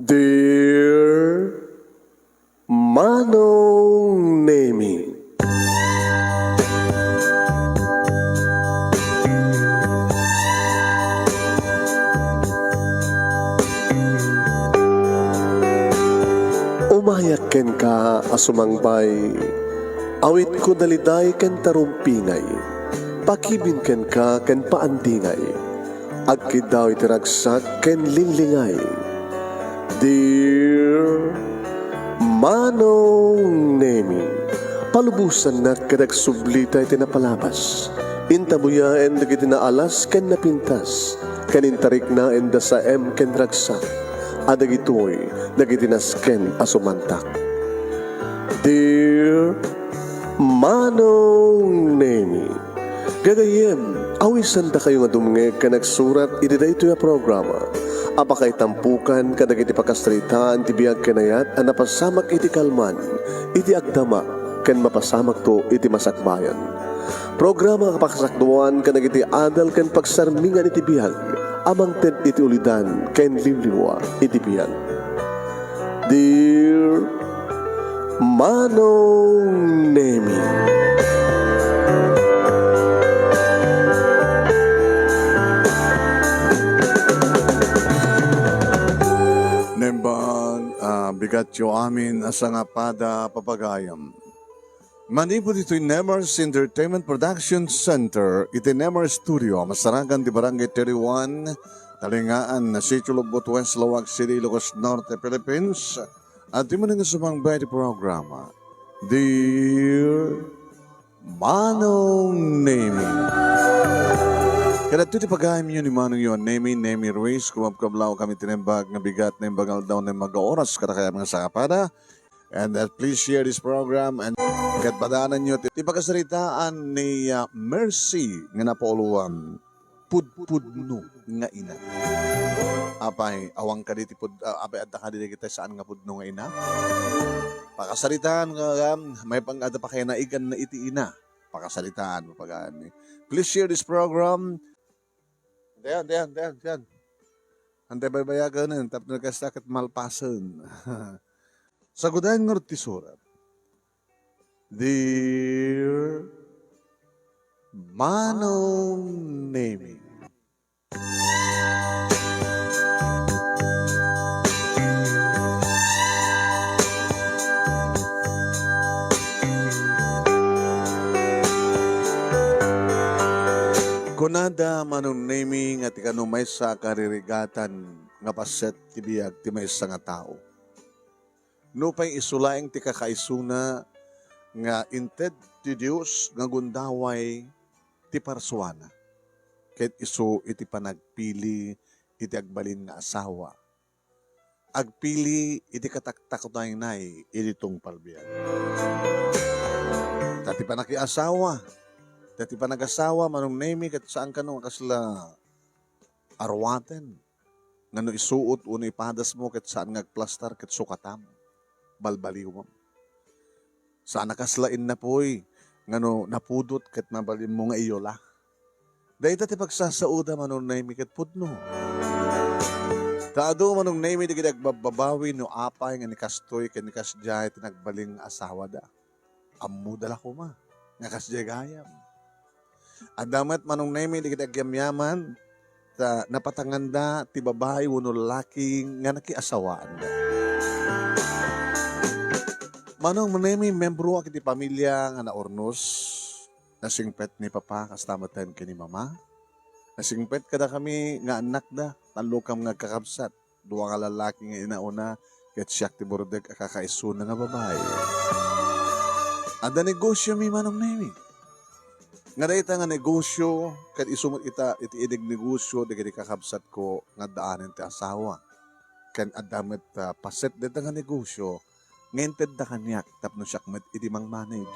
Dear Manong Nemi, umayak ken ka asumangbay, awit ko daliday ken tarumpingay, pakibin ken ka ken paandingay, agkid daw itiragsak ken linlingay. Dear Manong Nemi, palubusan na kadag sublita iti napalabas. Intabuya en dagiti naalas ken napintas, kanintarik na en da sa ken ragsak, adagitoy dagiti nasken asumantak. Dear Manong Nemi, gagayem, awisan da kayo nga dumngeg ka nagsurat iti daytoy a programa. Apakay tampukan kadag iti pakastritaan ti biyag kanayat a napasamak iti kalman, iti agdama, ken mapasamak to iti masakbayan. Programa kapakasakduan kadag iti adal ken pagsarmingan iti biyag, amang ted iti ulidan ken limliwa iti biyag. Dear Manong Nemi, Nembang bigat yo amin asa nga pada papagayam. Manipod ito'y Nemers Entertainment Production Center, iti Nemers Studio, Masaragan di Barangay 31, Talingaan, Sitio Lubot, West Lawag City, Ilocos Norte, Philippines. At di mo nga sumangbay di programa, Dear Manong Nemi. Kaya ito pagayam nyo ni Manong yun, Nemi Ruiz, kumabkablaw kami tinembag nga bigat na imbagal daw na mga oras kada kaya mga sakapada. And please share this program and katpadaanan nyo. Ti pagkasaritaan ni Mercy nga napauluan, pudpudno nga ina. Apay, awang ka diti apay adda ka diti kita saan nga pudno nga ina. Pakasaritaan nga may pang-ada pa kaya naigan na iti ina. Pakasaritaan mo pag-ani. Please share this program. Diyan. Antay baybayagan nun, tapos nagkasakit malpasan. Sagudahan ng surat. Dear Manong Nemi, kunada Manong Nemi nga ti kanumay sa karirigatan nga paset ti biyag ti maysa nga tao. No pa'y isulaing ti kakaisuna nga inted ti Diyos nga gundaway ti parsuana. Ket iso iti panagpili iti agbalin nga asawa. Agpili iti kataktakotay nay iti tungpal biyag. Tati panakiasawa. Dati pa nag-asawa, Manong Nemi, kat saan ka nung kasla arwaten. Nga no isuot, uno ipadas mo, kat saan ngagplastar, kat sukatam. Balbaliw mo. Sana kaslain na po'y, nga no napudot, kat mabalin mo nga iyola. Dahil dati pagsasauda, Manong Nemi, kat pudno. Taado, Manong Nemi, di kinagbabawi, no apay, nga ni kastoy, kat ni kasjay, tinagbaling asawa da. Amu dala ko ma, nga kasjay gayam. Adamat Manong Nemi di kita gyamyaman ta napatanganda ti babae wenno lalaki nga nakiasawaan da. Manong Nemi membro iti pamilya nga naornos, nasingpet ni papa kastamatan kini mama. Nasingpet kada kami nga anak da, tanlo kam nga kakabsat, duwa ka lalaki nga inauna ket siyak ti burdek kakaisun nga babae. Ada negosyo mi Manong Nemi. Nga dayta nga negosyo, kat isumot ita iti idig negosyo, di kakabsat ko nga daanan ti asawa. Kan adamet paset dita nga negosyo, ngented da kanyak, tapno siyak met iti mang manage.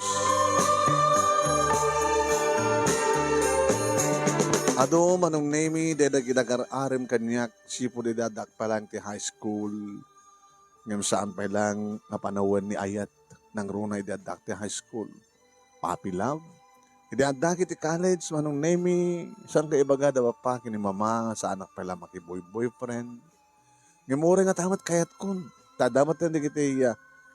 Ado Manong Nemi, deda ginagar-arem kanyak, sipo didadak pa lang ti high school, ngam saan pa lang napanawan ni Ayat, nang runay didadak ti high school. Papi love, idadakit ti college, Manong Nemi, saan ka ibaga daw pa kini mama, sa anak pala makiboy-boyfriend. Ngimura nga tamat kayat kun. Tadamat na di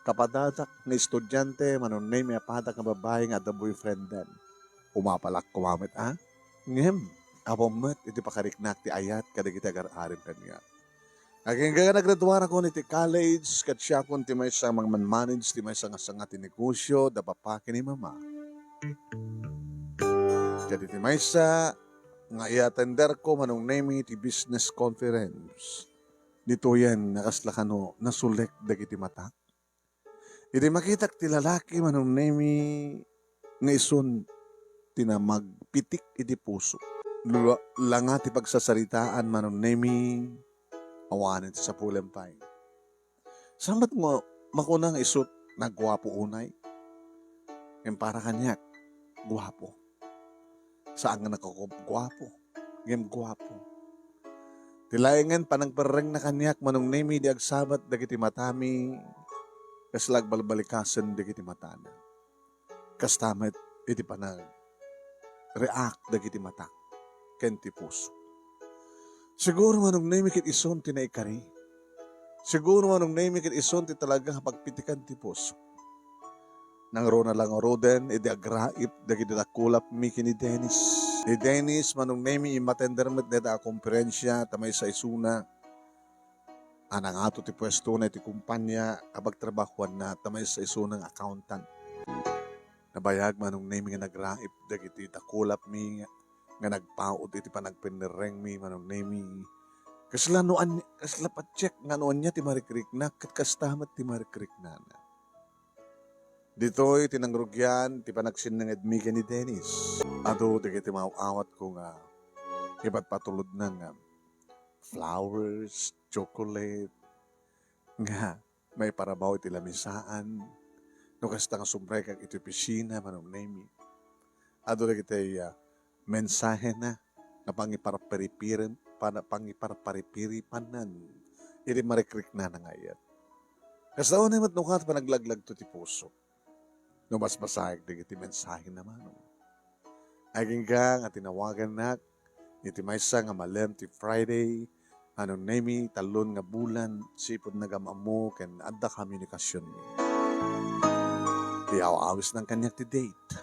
kapadatak nga estudyante, manon name padak nga babae nga ada boyfriend dan. Umapalak kumamit Ngem, apomet iti pakariknak ti ayat kada kita arin kanya. Aging nga naggraduara ko iti college, kat siya kun ti may sa mga manmanage, ti may sa nga ti negosyo, da papaki ni mama. Jadi ti may sa nga i-attender ko manong name ti business conference. Dito yan, nakaslakano, nasulek dagiti mata. Iti makitak ti lalaki manong name nga isun tinamagpitik iti puso. Langa ti pagsasaritaan manong name awanin ti sa pulempay. Sambat mo makunang isut na gwapo unay. Yung para kanyak, gwapo. Saan nga nakakagwapo? Yung gwapo. Tilayangan panagpareng na kanyak manong name di agsabat dagiti matami kaslag balbalikasan dagiti matana. Kastamet iti panag react dagiti mata ken ti puso. Siguro manong name kit ison ti naikari. Siguro manong name kit ison ti talagang pagpitikan ti puso. Nang rona lang roden iti agraip dagiti nakulap mi kini Dennis. Ni Dennis manong name imatendermet deta komperensya tamay sa isuna. Anang ato ti pwesto na iti kumpanya abagtrabahuan na tamay sa isunang accountant. Nabayag manong name nga nagraip dagiti takulap mi nga nagpaot iti panagpinereng mi manong name. Kasla pacheck nga noon niya ti marikrik na kat kastamat ti marikrik na. Dito'y tinangrugyan ti panagsinanged mi ni Dennis. Ato dagiti mauawat ko nga iba't patulod na nga flowers, chocolate, nga may parabaw iti lamisaan. No kasta nga sumbre kag iti pisina manong name. Ato dagiti mensahe na pangiparparipiripanan iti marikrik na ngayat. Kasdaon na matnukat panaglaglag to ti puso. No mas masahig dagiti mensahe naman. Aging ka nga tinawagan na iti maysa nga malem ti Friday anong name talon nga bulan sipod nagamamu ken adda komunikasyon mi. Ti awis ng kanyak ti date.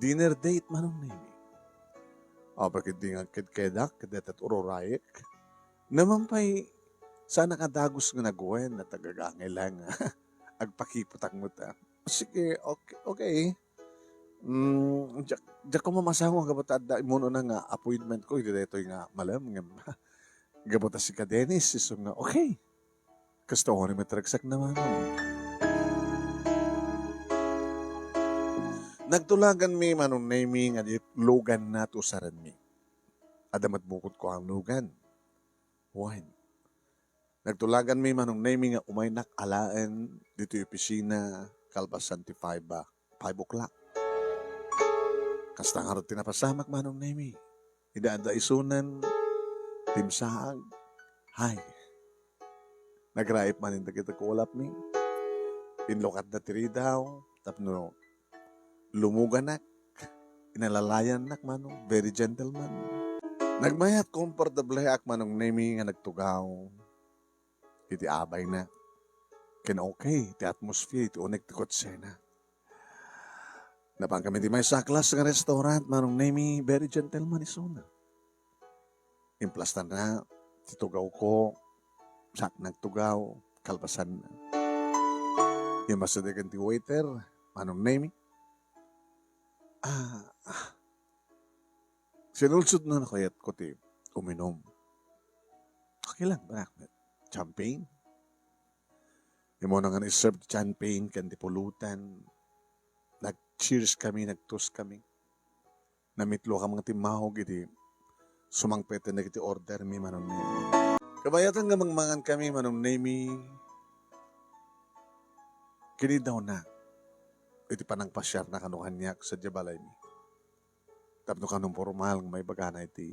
Dinner date manong name. Bakit di nga kedkedak, kedet at urorayek. Naman pa'y sana kadagos nga naguen na tagagangay lang. Agpakiputak mo ta. Sige, okay. Diyak ko mamasaho ang gabata at imuno na nga appointment ko. Hindi dito nga malam. Gabata si ka Dennis. So nga, okay. Gusto ko rin matragsak naman. Nagtulagan mi manong naming at lugan na to saran mi. Adamat bukod ko ang lugan. Wine. Nagtulagan mi manong naming nga umaynak alaan dito yung opisina Kalbasan ti 5 o'clock. Kasta nga rin tinapasamak manong naming. Idaanda isunan, timsaag, hay. Nagraip man yung kita kulap mi. Pinlokat na tiri daw, tapno lumuganak, inalalayan nak manong, very gentleman. Nagmayat comfortable ak manong naming nga nagtugaw. Iti abay na. Ken okay, ti atmosphere, iti unik ti kotsena. Napang kami di may saklas nga restaurant, manong name very gentleman isuna. Implastan na, titugaw ko, sak nagtugaw, kalbasan na. Yung masadagan ti waiter, manong name. Sinulsod na nakayat ko ti uminom. Okay lang, bakit? Champagne. Yung mo na nga iserve champagne, kandi pulutan. Nag-cheers kami, nag-toast kami. Namitlo ka mga timahog, iti sumangpete na iti order mi manong name. Kabayatan nga mangmangan kami manong name. Kini daw na. Iti panang pasyar na kanukanyak sa Jabalay mi. Tapno kanong formal ng may bagana iti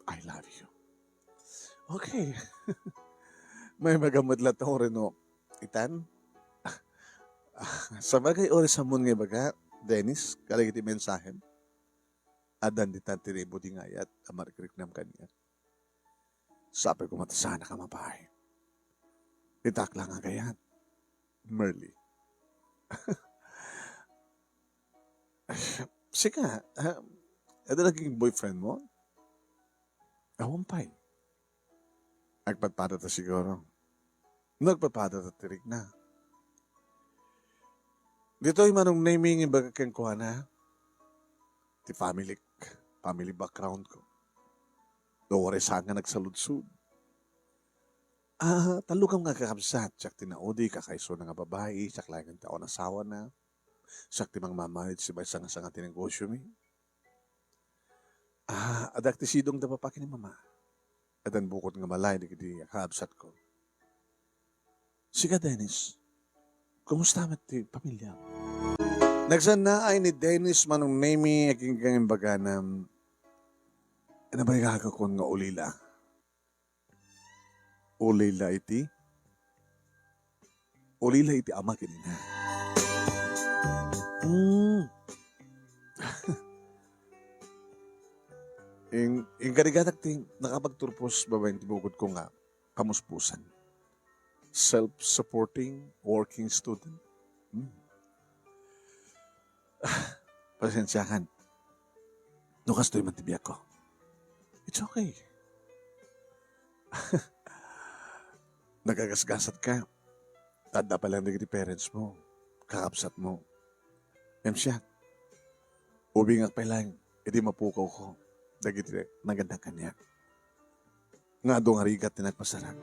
I love you. Okay. May magamad lato rin no. Itan? Sa bagay oras sa mun nga baga, Dennis, kalag iti mensahen. Adan di tanti ribo di ngayat, amarikrik nam kanya. Sabi ko matasana ka mapay. Itak lang nga gayan. Merly. Sika, ito naging boyfriend mo? Awan pa'y. Nagpatpada ta siguro. Nagpatpada ta tirig na. Dito ay manong naming ibaga kang kuha na. Ti family background ko. Dore saan nga nagsaludsud. Talo kang nga kakabsat. Siyak tinaudi, kakaiso na nga babae. Siyak lang ang taon asawa na. Siyak ti mang mamanit si bay nga sa nga tinegosyo mi. Adak ti sidong da papaki ni mama. Adan bukod nga malay di kiti kakabsat ko. Sika Dennis, kumusta met ti pamilya? Nagsanaay ni Dennis manong name aking kang imbaga na nabay kakakon nga ulila. Ulila iti ama kinina. Yung karigatak ting nakapagturpos babaeng tibukod ko nga kamuspusan. Self-supporting working student. Pasensyakan. Nukas to'y mantibiyak ko. It's okay. Nagagasgasat ka. Tanda pa lang naging parents mo. Kakapsat mo. Siya. Ubingak pa lang. Hindi mapukaw ko. Dagiti naganda kanya. Nga doong harigat na nagpasarap.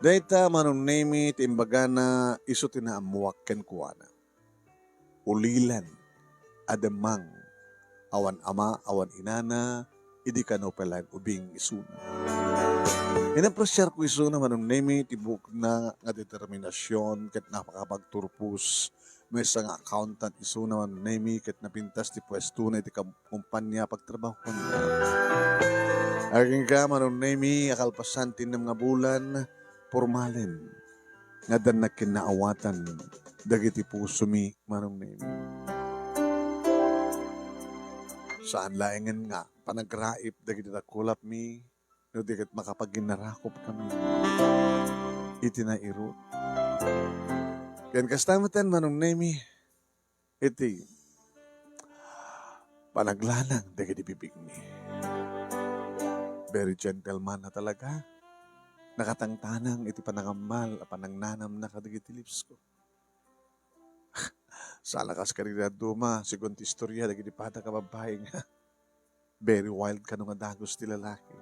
Dahita manong name it imbaga na iso tinaamuak ken kuwana. Ulilan, adamang, awan ama, awan inana, idi kano palan ubing isuna. Inapresyar ko isuna manong name it ibuk na nga determinasyon ket napakapagturpus. May isang accountant isuna manong name it ket napintas ti pwesto na iti kumpanya pagtrabaho ko nila. Aking ka manong name it akalpasan tinam nga bulan, pormalen nga dan na kinaawatan dagiti puso mi manong name. Saan laengan nga panagraip dagiti nakulap mi no diket makapaginarakop kami. Iti na iro. Yan kastamatan manong name iti panaglanang dagiti bibig mi. Very gentleman na talaga. Nakatangtanang iti panangamal panangnanam na kadagiti lips ko. Sa lakas karira duma, sigon ti istorya dagiti pata ka babae nga. Very wild ka nung adagos ti lalaki.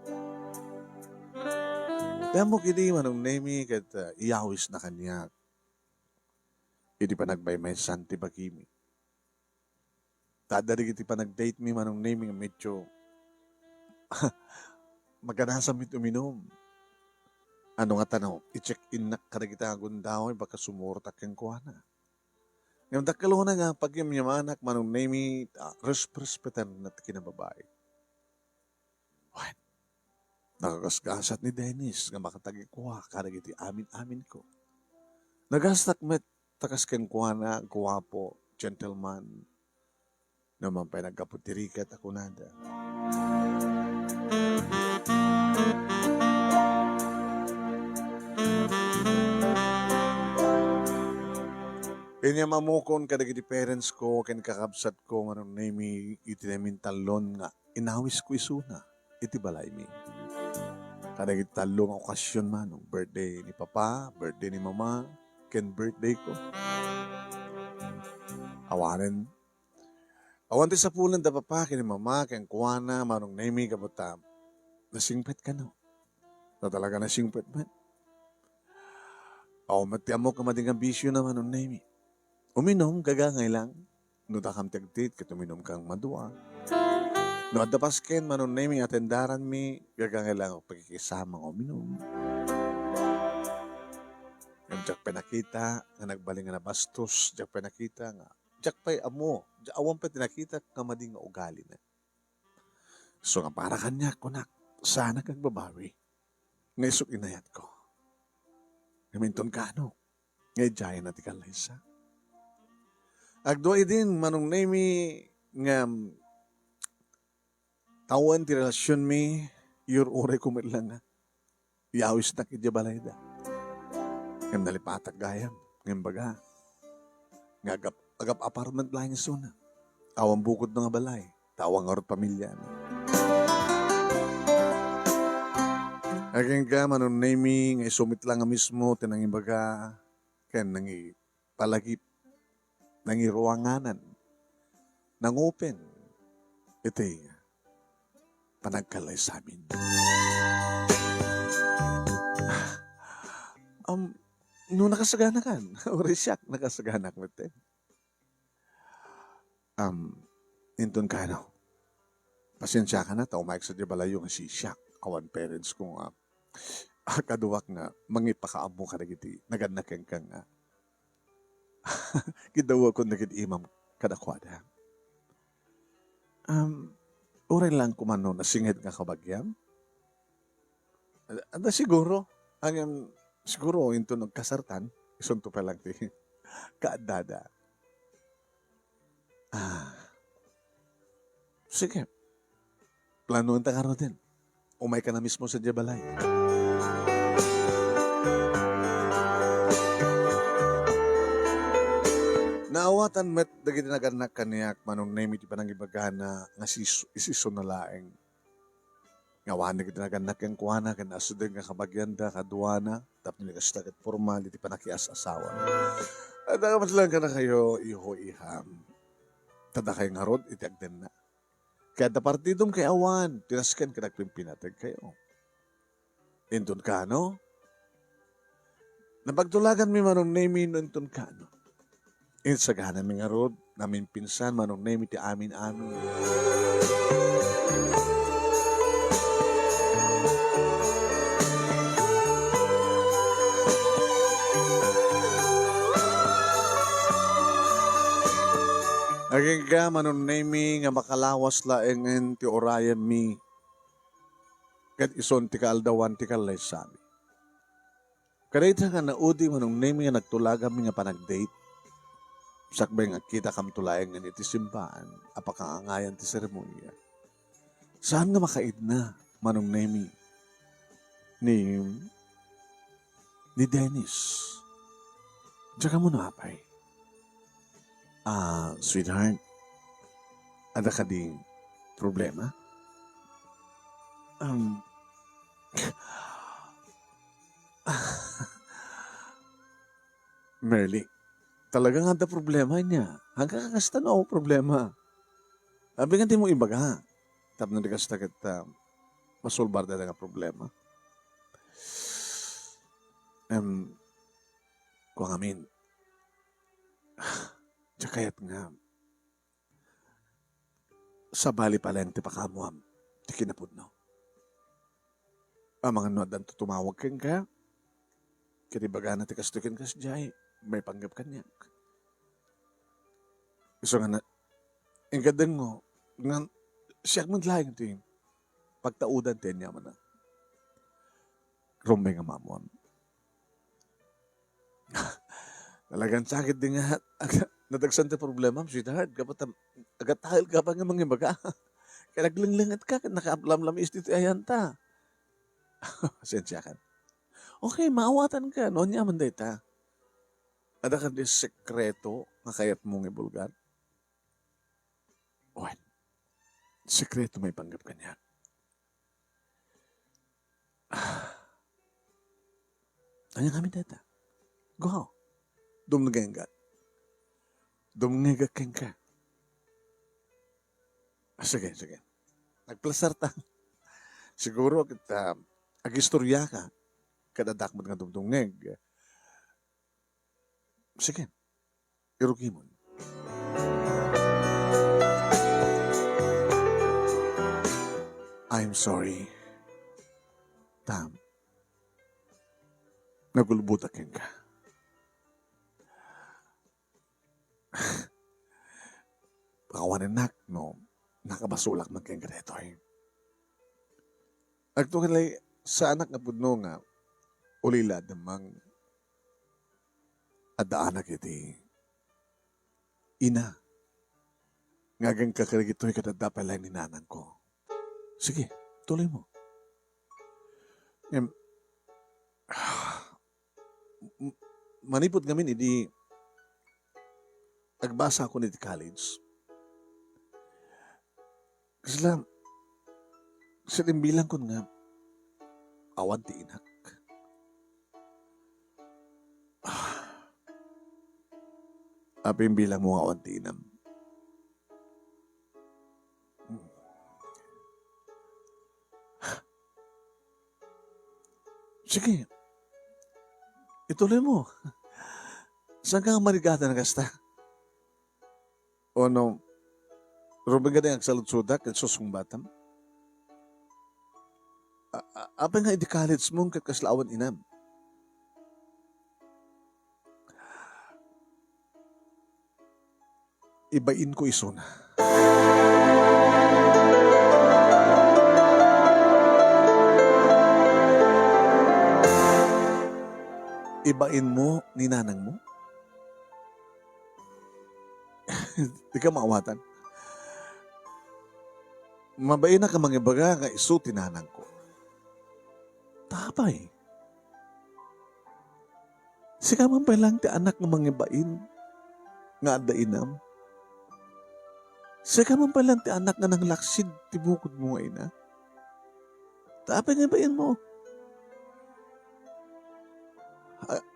Damo kini manong name ket iyawis na kanya. Iti panagbaymaysan ti bagimi. Tada iti panagdate mi manong name nga medyo maganasam iti uminom. Ano nga tanaw, i-check-in na kadagita agundaw, baka sumurtak kang kuha na. Yung dakalo na nga, pag yung yamanak, manong name respetan na kinababae. What? Nakagasgasat ni Dennis, nga makatagi kuha, kadagiti amin-amin ko. Nagastak met, takas kang kuha na, guwapo, gentleman, naman pa nagkaputirikat ako nada. Kanya mamukon kadagiti parents ko, ken kakabsat ko, manong name iti namin talon nga, inawis ko isuna, iti balay mi. Kadagiti talong okasyon manong, birthday ni papa, birthday ni mama, ken birthday ko. Awanen ti sa pulan da papa, ken ni mama, ken kuwana, manong name kabuta, nasingpet ka no. Na talaga nasingpet man. Matiamok ka mading ambisyo naman ng name. Uminom, gagangay lang. No takam tagtit, kat uminom kang madua. No at dapasken, manon name, atendaran mi, gagangay lang ako pagkikisama ng uminom. Yung jak pinakita, nga nagbaling nga na bastos, jak pinakita nga, jak pa'y amo, awan pa tinakita, nga mading nga ugali na. So nga para kanya, kunak, sana kang babawi. Ngaysok inayat ko. Gaminton ka, no? Ngay jaya na tikal isa. Agdoy din, manong name nga tawan ti relasyon mi, your oray kumitlang nga. Iawis na kidya balay da. Ngam nalipatak gayam. Ngam baga. Ngagap agap apartment lang yung suna. Awang bukod ng balay. Tawang orot pamilya. Aking ka, manon naming, ay sumit lang nga mismo, tinangin baga, ken nangi palagip, nangi ruanganan, nang open, iti, panagkalay sa amin. No nakasagana kan, ori siyak, nakasagana ko ito. Inton ka no, pasensya ka na, taumayag sa di balayo nga si siyak, awan parents ko nga, kaduwak nga, mangipakaamo ka na giti, naganakeng ka nga. Kidawa ko nagit imam kadakwada. Uray lang kumano na singit nga kabagyam. Ada siguro, siguro into nagkasartan, isunto pa lang ti kaadada. Sige, planuan ta karo din. Umay ka na mismo sa Jabalay. Naawatan met dagiti naganak kaniyak manong name iti panang ibagahan na nga isiso na laeng. Ngawan dagiti naganak yang kuana kan asudeng nga kabagyanda kaduana tapos niligastakit formal iti panakias asawa. At mas lang ka na kayo iho iham. Tada kayo nga rod iti agden na. Kaya da partidong kay awan tinasken ka nagpimpinatag kayo. Intun ka no? Napagtulagan mi manong name intun ka no? Insagahan namin nga rod, namin pinsan, manong name iti amin-amin. Aging ka, manong name nga makalawas laeng ti orayan mi. Kat ison ti kaaldawan ti kalay sami. Kadayta nga naudi manong name nga nagtulagan mi nga panag-date. Sakbay nga kita kam tulayan nga iti simbahan, apakaangayan ti seremonya. Saan nga makaid na, manong nemi, ni Dennis. Tsaka mo na apay. Sweetheart, ada ka ding problema? Merly, talagang ada problema niya. Hanggang kakasta na ako problema. Sabi nga di mo ibaga. Tapos na di kasta kita masolbar na nga problema. Kung amin, tsakayat nga, sa bali pala yung tipakamuam, di kinapod no. Ang mga nuadan tumawag kang ka, kinibaga na tikastukin ka sa jay, may panggap kanya. Gusto nga na, ang gadang mo, nga, siya man lang ito yung pagtaudan din niya man na. Rumbay nga mamuam. Talagang sakit din nga, nadagsan ta problema, sweetheart, kapat agatahil ka pa nga mga baga. Kaya naglinglingat ka, nakaaplam-lam istiti ayan ta. Sensya ka. Okay, maawatan ka, noon niya man ta. Ada ka di sekreto, nga kayat mong ibulgar. Well, sekreto may panggap ka niya. Ano kami tata? Go. Dumnagenggat. Dumnagakeng ka. Sige. Nagplasar ta. Siguro kita agistorya ka. Kadadakmat nga dumdungeg. Sige. Irugimon. I'm sorry. Tam. Nagulbutakin ka. Pakawanan nak, no? Nakabasulak man kayong ganito eh. Agtukalay sa anak na pudno nga, ulila damang adaanak iti ina. Ngagang kakarigito'y katadapay lang ni nanang ko. Sige, tuloy mo. Em, manipod ngamin, idi agbasa ako ni college. Kasi lang, sa bilang ko nga, awan ti inak. Apim bilang mo awan ti inam. Sige, ituloy mo. Saan ka marigata na kasta? O no, rubiga na yung salutsudak at susungbatam? Apa nga di college mong kakaslawan inam? Ibain ko iso na. Ibain mo ni nanang mo? Di ka maawatan. Mabain na ka mga baga nga iso tinanang ko. Tapay. Sika man pa lang ti anak ng mga bain nga ada inam. Sika man pa lang ti anak nga nang laksid ti bukod mo nga ina. Tapay nga bain mo.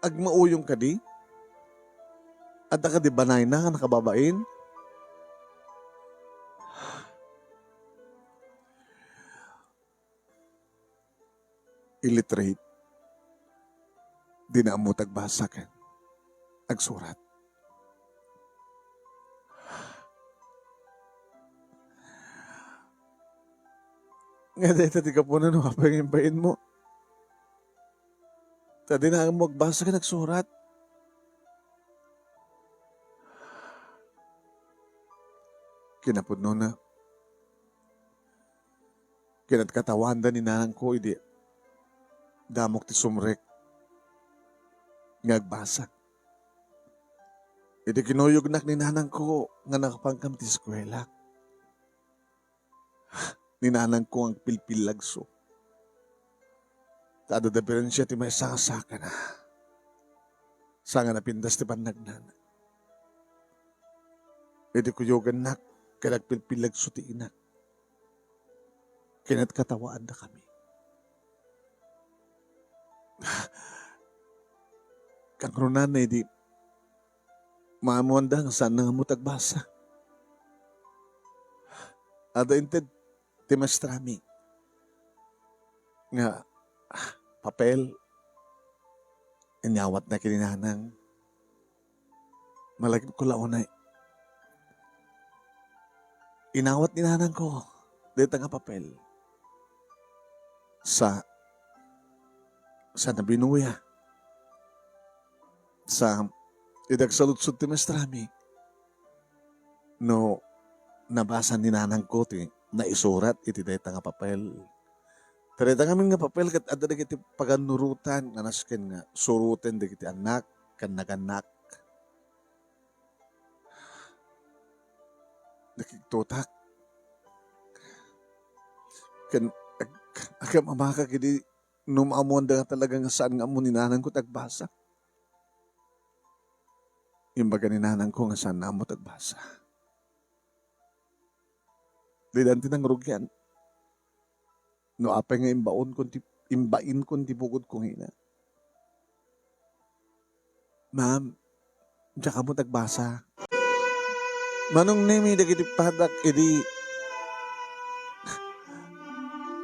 Agmauyong ka di? At ka di banay na nga nakababain? Illiterate. Di na mo tagbasa ka. Agsurat. Nga dahil tati ka po na bain mo. Tadi na mo magbasa ka nagsurat. Kinapod no na. Kinatkatawan ni nanang ko, hindi. Damok ti sumrek. Ngagbasa. Hindi kinuyugnak ni nanang ko nga nakapangkam ti eskwela. Ni nanang ko ang pilpilagso. Kada diferensya ti may saka na. Sanga na pindas ti panagnana. Hindi kuyugan nak, kalagpilpilagso ti inak. Kinatkatawan na kami. Kang runan na hindi maamuanda nga saan nga mo tagbasa. Ada inted ti mastrami nga papel inyawat na kininanang malagip ko launay. Inawat ni nanang ko dito nga papel sa nabinuya sa idagsalutsud ti mastrami no nabasa ni nanang ko ti na isurat iti dayta nga papel. Tarita nga nga papel kat adda dagiti paganurutan nga nasken nga suruten dagiti anak kan naganak. Nakiktutak. Kan agam amaka kidi numamuan da talaga nga saan nga mo ni nanang ko tagbasa. Yung baga ni nanang ko nga saan na mo tagbasa. Di danti ng rugyan. No apay nga imbain kon ti bukod kong ina. Ma'am, diya ka mo tagbasa. Manong nemi dagiti padak edi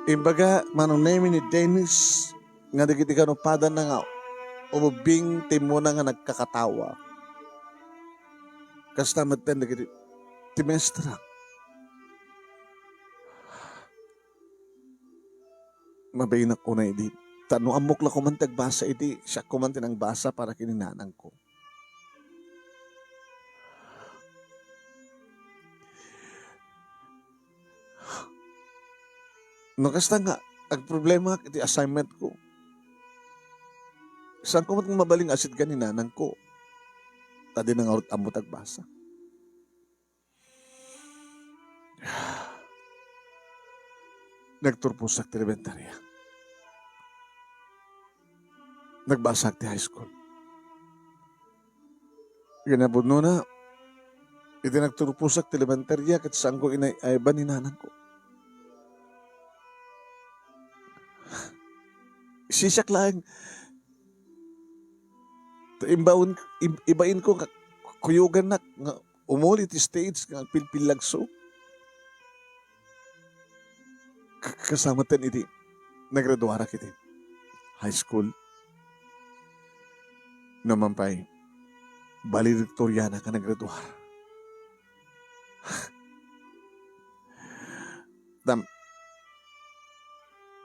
imbaga manong nemi ni Dennis nga dagiti kanupada na nga umubing timo na nga nagkakatawa. Kasta maten dagiti timestra. Mabayinak ko na edi. Tano amok la ko man tagbasa edi siya ko man tinang basa para kininanang ko. No kasta nga, ang problema iti assignment ko. Saan ko man mabaling asid ka ni nanang ko? Tadi nang arot amo tagbasa. nagturpusak ti elementarya. Nagbasag ti high school. Ginabod no na, iti nagturpusak ti elementarya kat saan ko inay ay baninanan ko. Sisak lang, ibain ko kuyugan na nga umuli ti stage nga pilpilagso. Kasama ten iti nagraduara kiti high school. Naman pa'y valedictoriana ka nagraduara.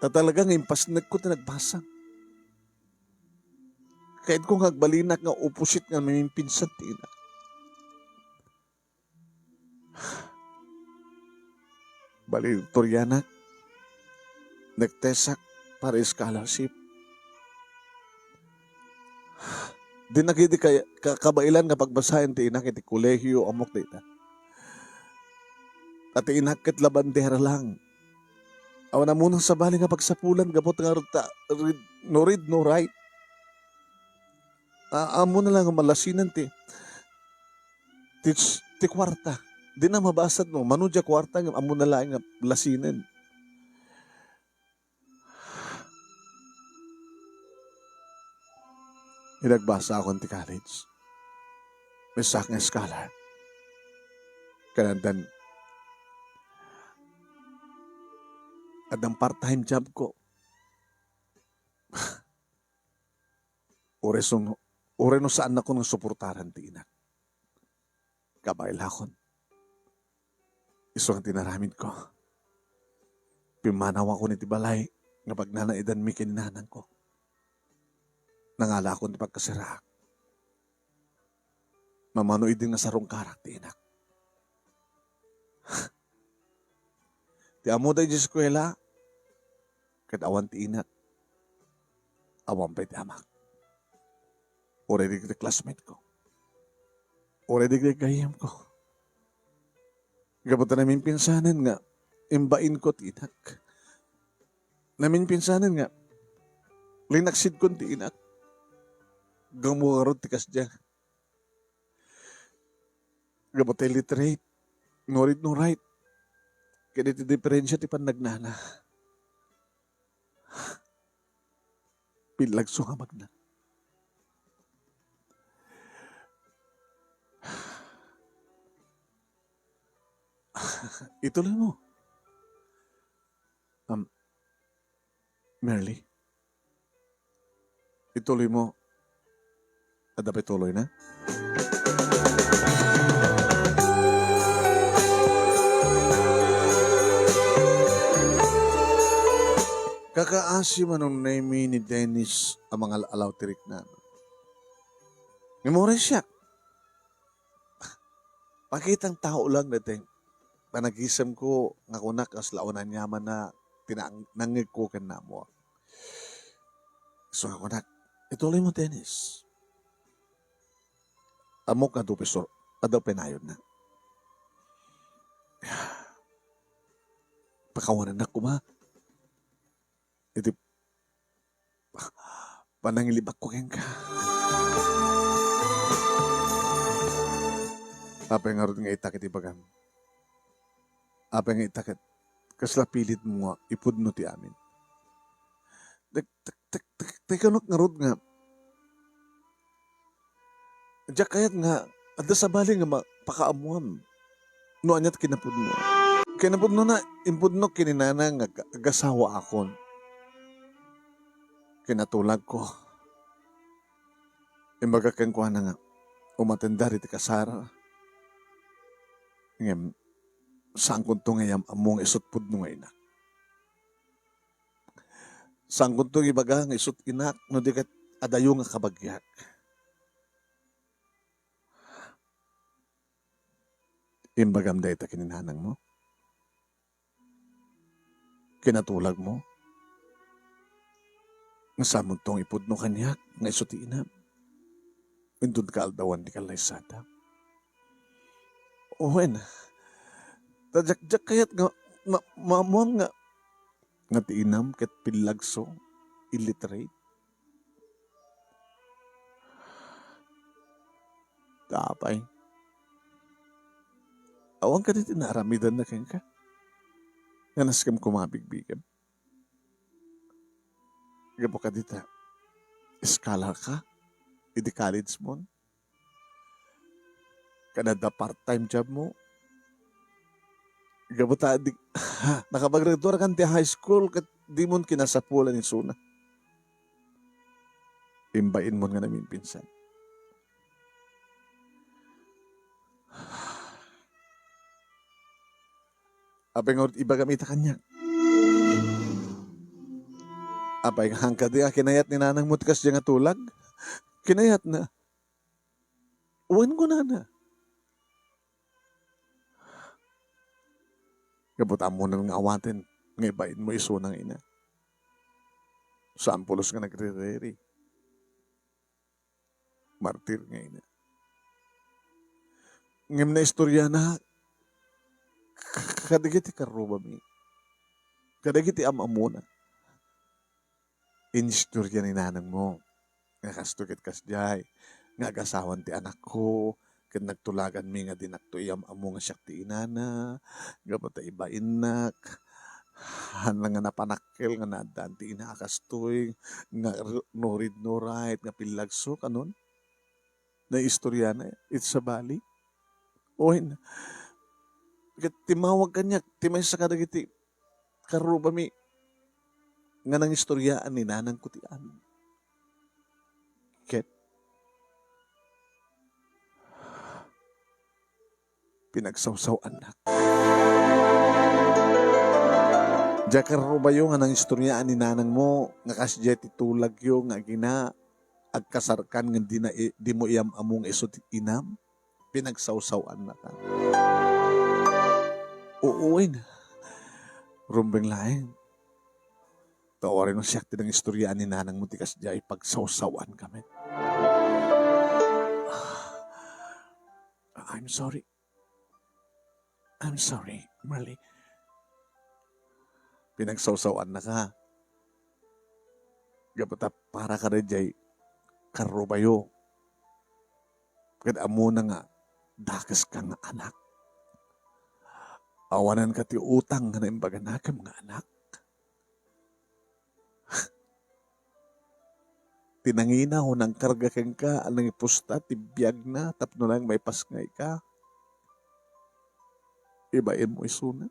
Talagang impasnag ko na nagbasa. Kahit kung hagbalinak nga opposite nga may pinsan tina. Valedictoriana, nagtesak para scholarship. Di nakiti kaya kabailan nga pagbasahin ti inak iti kolehiyo amok dita. At inakit labandera lang. Awan na muna sa bali nga pagsapulan gabot nga no read no write. Amo na lang malasinan ti kwarta. Di na mabasad mo. Manudya kwarta nga amo na lang nga lasinan. Inagbasa ako ti college. May sak nga scholar. Kanandan at ang part-time job ko. Ore no saan ako nang suportaran ti inak. Kabailakon. Iso ang tinaramid ko. Pimanaw ako ni ti balay nga pagnanaidan mi kininanan ko. Nangala ako ni pagkasiraak. Mamanoy din na sarong karak ti inak. Ti amo day di eskwela, kat awan ti inak, awan pa ti amak. Ore di ti classmate ko. Ore di ti kayam ko. Gabot na namin pinsanan nga, imbain ko ti inak. Namin pinsanan nga, linaksid ko ti inak. Gamuharot ti kasdya. Gabot ti literate, no read no write. Kaya ti diferensya ti panagnana. Pilagso nga magna. Ituloy mo. Merly. Ituloy mo. At dapat tuloy na. Kakaasi man nung name ni Dennis ang mga alaw tirik na. Memori siya. Pakitang tao lang natin. Panagisam ko nga kunak as launan yaman na tinangig ko kan na mo. So ako nak, ituloy mo Dennis. Amok na dupisor, adaw penayon na. Pakawanan na kuma. Iti, panangilibak ko keng ka. Apa yang harus nga itakit ibagan? Apa yang itakit? Kasla pilit mo nga, ipudno ti amin. Tekanok nga rod nga. Diyak kayat nga, ada sa bali nga pakaamuam. No anyat kinapudno. Kinapudno na, impudno kininana nga agasawa akon. Kinatulag ko. Imbaga kang kuha na nga, umatendar iti kasara. Ngem, saan kunto ngayam among isot pudno nga inak. Saan kunto ibaga nga isot inak, no di kat adayo nga kabagyak. Imbagam da ita kininanang mo. Kinatulag mo. Nga samon tong ipudno kanyak, nga isot inam. Indun ka aldawan di kalaysada. Owen, tadyak kayat nga, mamuam nga, nga tiinam ket pilagso, illiterate. Tapay. Awang ka dito naaramidan na kang ka. Nga naskam kumabigbigam. Gabo ka dito. Scholar ka. Idi college mo. Kanada part-time job mo. Gabo ta di nakapaggraduar kan ti high school kat di mo kinasapulan ni Suna. Imbain mo nga namin pinsan. Apay nga iba gamita kanya. Apay hangka di kinayat ni nanang mutkas diya nga tulag. Kinayat na. Uwan ko na. Kabuta mo na nga awatin. Nga ibain mo iso ng ina. Saan pulos nga nagre-rery. Martir nga ina. Ngem na istorya na kadagiti karuba mi. Kadagiti amamuna. Inistorya ni nanang mo. Nga kastukit kasjay. Nga agasawan ti anak ko. Kat nagtulagan mi nga dinaktoyam amo nga siyak ti inana. Gapata iba inak. Han nga napanakkel nga nadaan ti ina akastoy. Nga no read no write. Nga pilagso kanon. Na istorya na. It's a bali. Oy na. Kat timawag kanya. Timay sa kadagiti. Karuba mi. Nga nang istoryaan ni nanang kutian. Ket. Pinagsawsaw anak. Diya karuba yung nga nang istoryaan ni nanang mo. Nga kasya titulag yung nga gina. Agkasarkan nga di mo iyam among isot inam. Pinagsawsawan na ka. Uuwi na. Rumbeng laing. Tawarin mo siya tinang istoryaan ni nanang mo tikas diya ipagsawsawan kami. I'm sorry. I'm sorry, Marley. Pinagsawsawan na ka. Gapata para ka rin diya karubayo. Kada amo na nga dakas ka nga anak. Awanan ka ti utang nga naimbaganakam nga anak. Tinangina ho nang karga kang ka, alang ipusta, tibiyag na, tapno lang may pasngay ka. Ibain mo isuna.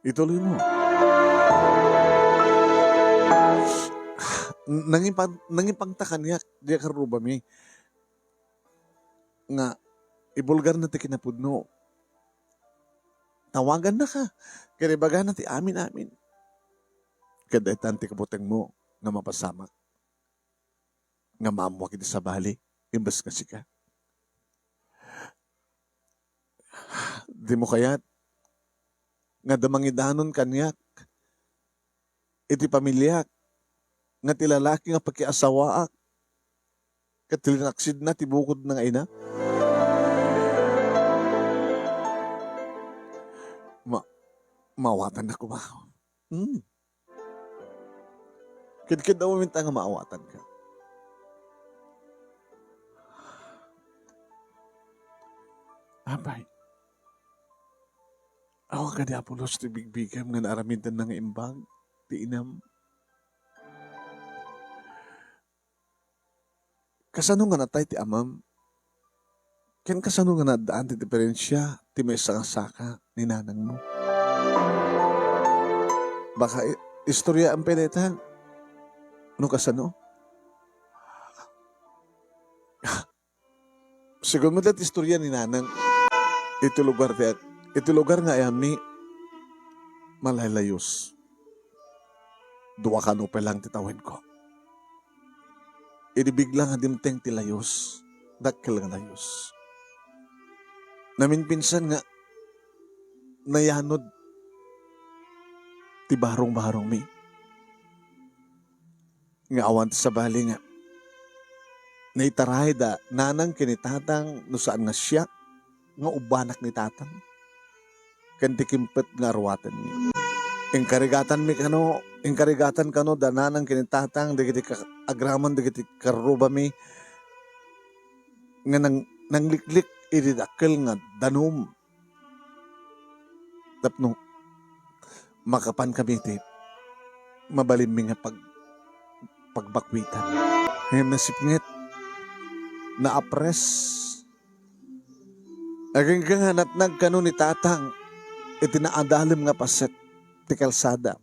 Ituloy mo. Nangipangtakan niya, diya karuba mi. Nga, ibulgar na ti kinapudno. Tawagan na ka. Kaya baga na ti amin. Kada itanti kabutang mo nga mapasamak. Nga maamwak iti sa bali. Imbas kasi ka. Di mo kaya't nga damangidanon kanyak. Iti pamilyak. Nga ti lalaki nga pagkiasawaak. Katilinaksid na tibukod ng ina. Maawatan na kumahaw. Kid daw minta nga maawatan ka. Abay. Ako ka di apulos ti bigbigam nga naaramidan ng imbag. Ti inam. Kasano nga natay ti amam. Ken kasano nga nadaan ti diferensya ti may saka ni nanang mo. Baka istorya ang pilitan. Ano kasano? Siguro mo dati istorya ni nanang. Ito lugar nga ayami malalayos. Dua ka no pa lang titawin ko. Idibigla nga dimteng tilayos. Dakkel nga layos. Namin pinsan nga nayanod ti barong-barong mi. Nga awan sa bali nga naitaray da nanang kinitatang no saan nga siya nga ubanak ni tatang. Kanti kimpet nga arwatan mi. Ingkarigatan kano da nanang kinitatang digiti agraman digiti karuba mi nga nang liklik ididakkel nga danom. Tapno makapan kami ti mabalim mi nga pagbakwitan. Ngayon nasipngit na apres. Aging ganganat nagkano ni tatang itinaadalim nga paset ti kalsada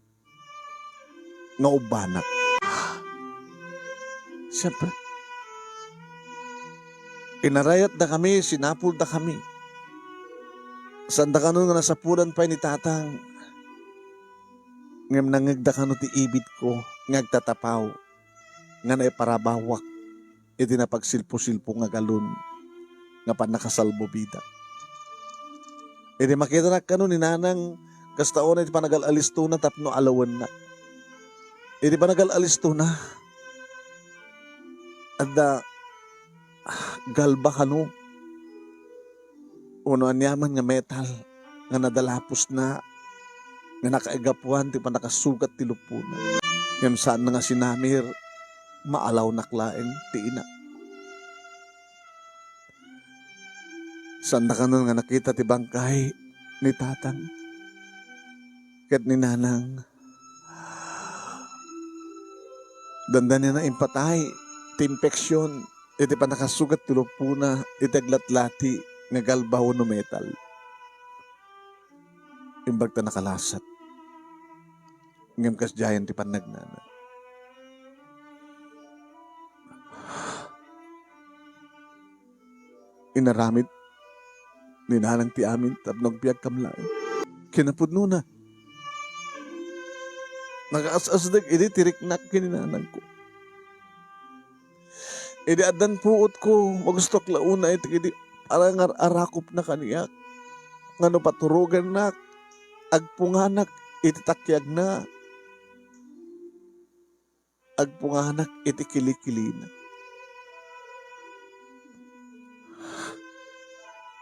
nga ubanak. Siyempre, inarayat na kami, sinapul na kami. Sanda ka nun nga nasapulan pa ni tatang. Ngam nangagda ka ti ibid ko, ngagtatapaw, nga naiparabawak, iti napagsilpo-silpo nga galon, nga panakasalbo bida. Iti makita na ka nun ni nanang, kastaon iti panagal-alisto na tapno alawan na. Iti panagal-alisto na, adda galba kano, uno anyaman nga metal, nga nadalapos na, nga nakaigapuan, ti panakasugat ti lupunan. Yan saan na nga sinamir, maalaw naklaeng ti ina. Saan na ka nun nga nakita ti bangkay ni tatang, kat ni nanang, dandan na impatay, ti impeksyon, iti panakasugat ti lupuna, iti aglatlati, nga galbaw no metal. Imbag ta nakalasat. Ngam kas jayan ti panagnana. Inaramid ni nanang ti amin tapnog biag kamlaan. Kinapudno na. Nakaas-asdag iti tiriknak kininanang ko. Iti adan puot ko magustok launa iti iti parang arakop na kaniyak. Ngano paturugan nak agpunganak iti takyag na. Agpunganak iti kilikilina.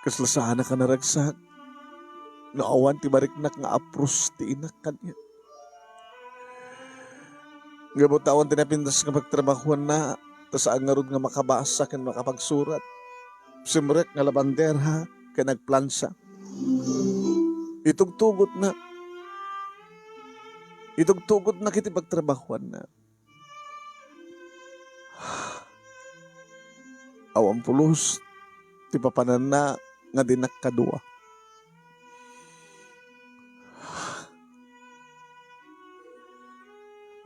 Kaslasana ka naragsak. Naawan ti bariknak nga apros ti inak kanya. Ngabutawan tinapindas nga pagtrabahuan na. Tas ang nga nga makabasa kan makapagsurat. Simrek nga labanderha ka nagplansa. Itugtugot na. Itugtugot na kiti pagtrabahuan na. Awang pulos, ti papanan na nga dinak kadua.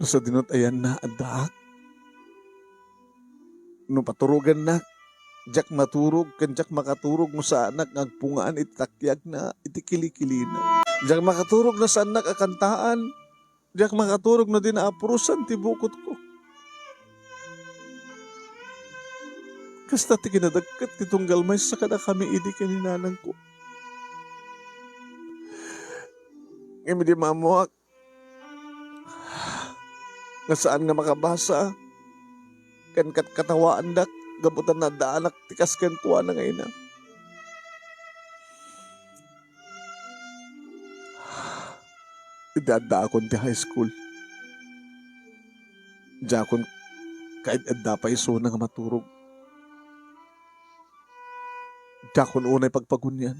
Nasa dinot ayan na adak. No paturugan na, jak maturog, kanjak makaturog mo sa anak, ngagpungaan itakyag na, itikilikilina. Jak makaturog na sa anak akantaan, jak makaturog na din naapurusan, tibukot ko. Kasta ti kinadagkat titong galmay sa kada kami idi kaninanang ko. Ngayon di mamuak, nga saan nga makabasa, kan katawaan dak, gabutan na daanak, tikas kan tuwa na ngayon na. Idada akong di high school. Diyan akong kahit adda pa iso na nga maturog. Diyan akong unay pagpagunyan.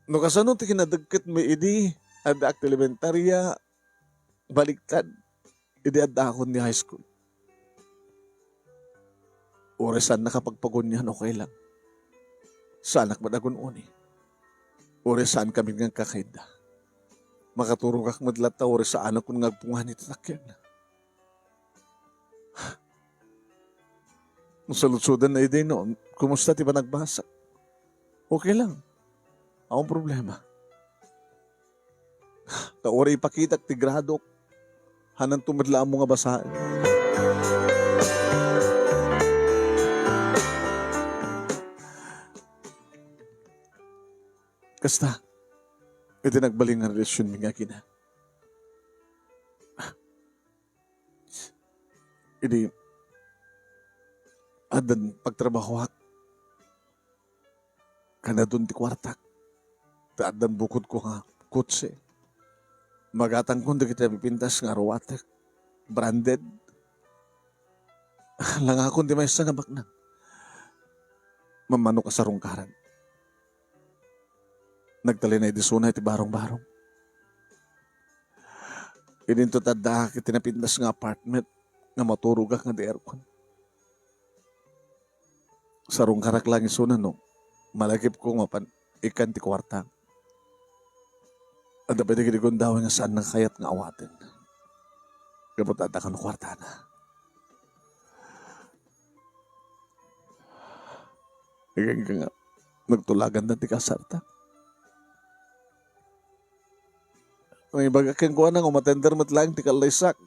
No kasano ti kinadagkat may idi, adda akti elementarya, baliktad, idi adda akong di high school. Oresan nakapagpagunyan, okay lang. Sanak madagun uni. Oresan kami nga kakaida. Makaturong kak madlata oresaan ako ngagpungan iti takyan na. Masalutsudan na iday noon, kumusta ti ba nagbasa? Okay lang. Akong problema. Taori ipakita ti grado, hanan tumadla mo nga basahin. Kasta, iti nagbaling ang relasyon mi nga kina. Idi, Adan pagtrabaho kana dun ti kwartak. Adan bukod ko nga kutse. Magatang kung kita pipintas nga ruwatek. Branded. Lang akong di may isa nga baknang. Mamano ka sa rungkaran. Nagtali na idisuna iti barong-barong. Ininto tada kitinapintas nga apartment nga maturog nga di aircon. Sa rungkarak lang isuna no. Malagip ko mapan ikan ti kwarta. At dapat ikidigundawin nga saan nang kayat nga awatin. Kapot atakan kwarta na. Ikan ka nga, nagtulagan na ti kasarta. May bagakin ko na, umatender mo't lang ti kalaysak.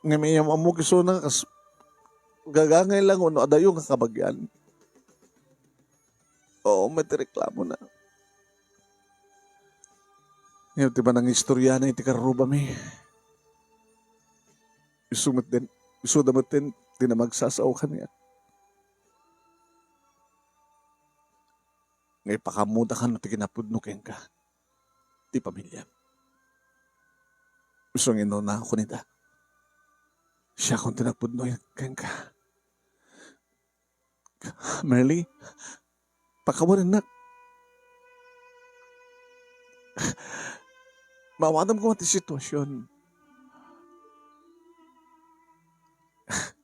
Nga may amu kiso na, gagangay lang, ano, adayo nga kabagyan. Oo, may reklamo na. Ngayon, diba nang istorya na iti karuba mi? Isudamat din, di na magsasaw ka niya. Ngay pakamuda ka na tiginapudno keng ka. Di pamilya. Gusto ng na ako nita. Siya kung tinapudno keng ka. Merly, pakawarin na. Mawadam ko mati sitwasyon.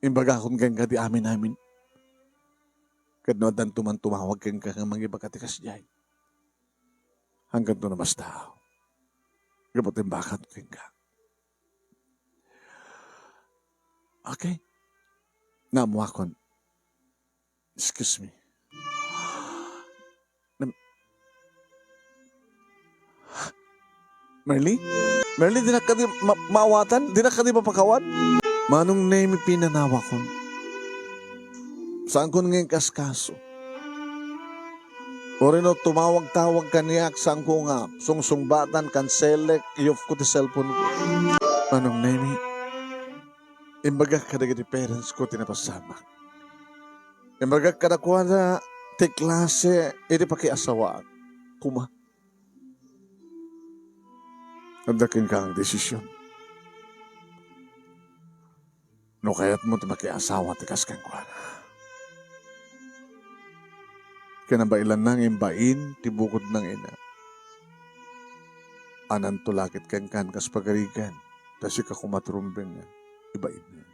Imbaga akong keng ka di amin. Kadno dan tuman tumawag keng ka ng mga ibakatikas dyan. Hanggang to na basta. Gabutin bakat keng ka. Okay. Namuakon. Excuse me. Merly? Merly, di na ka di maawatan? Di na ka di mapakawan? Manong name pinanawa ko? Saan ko ngayon kaskaso? O rin o tumawag-tawag kaniyak saan ko nga sungsungbatan, kanselek, iyop ko ti cellphone ko. Manong name imbaga kada di parents ko tinapasama. Imbaga kada ko na ti klase, iti pakiasawa. Kuma. Nagdaking ka ang desisyon. No kaya't mo ti makiasawa ti kaskan ko na. Kaya ba ilan nang imbain ti bukod ng ina. Anan tulakit kan kas pagarigan. Kasi ka kumatrumbeng nga. Ibain niya.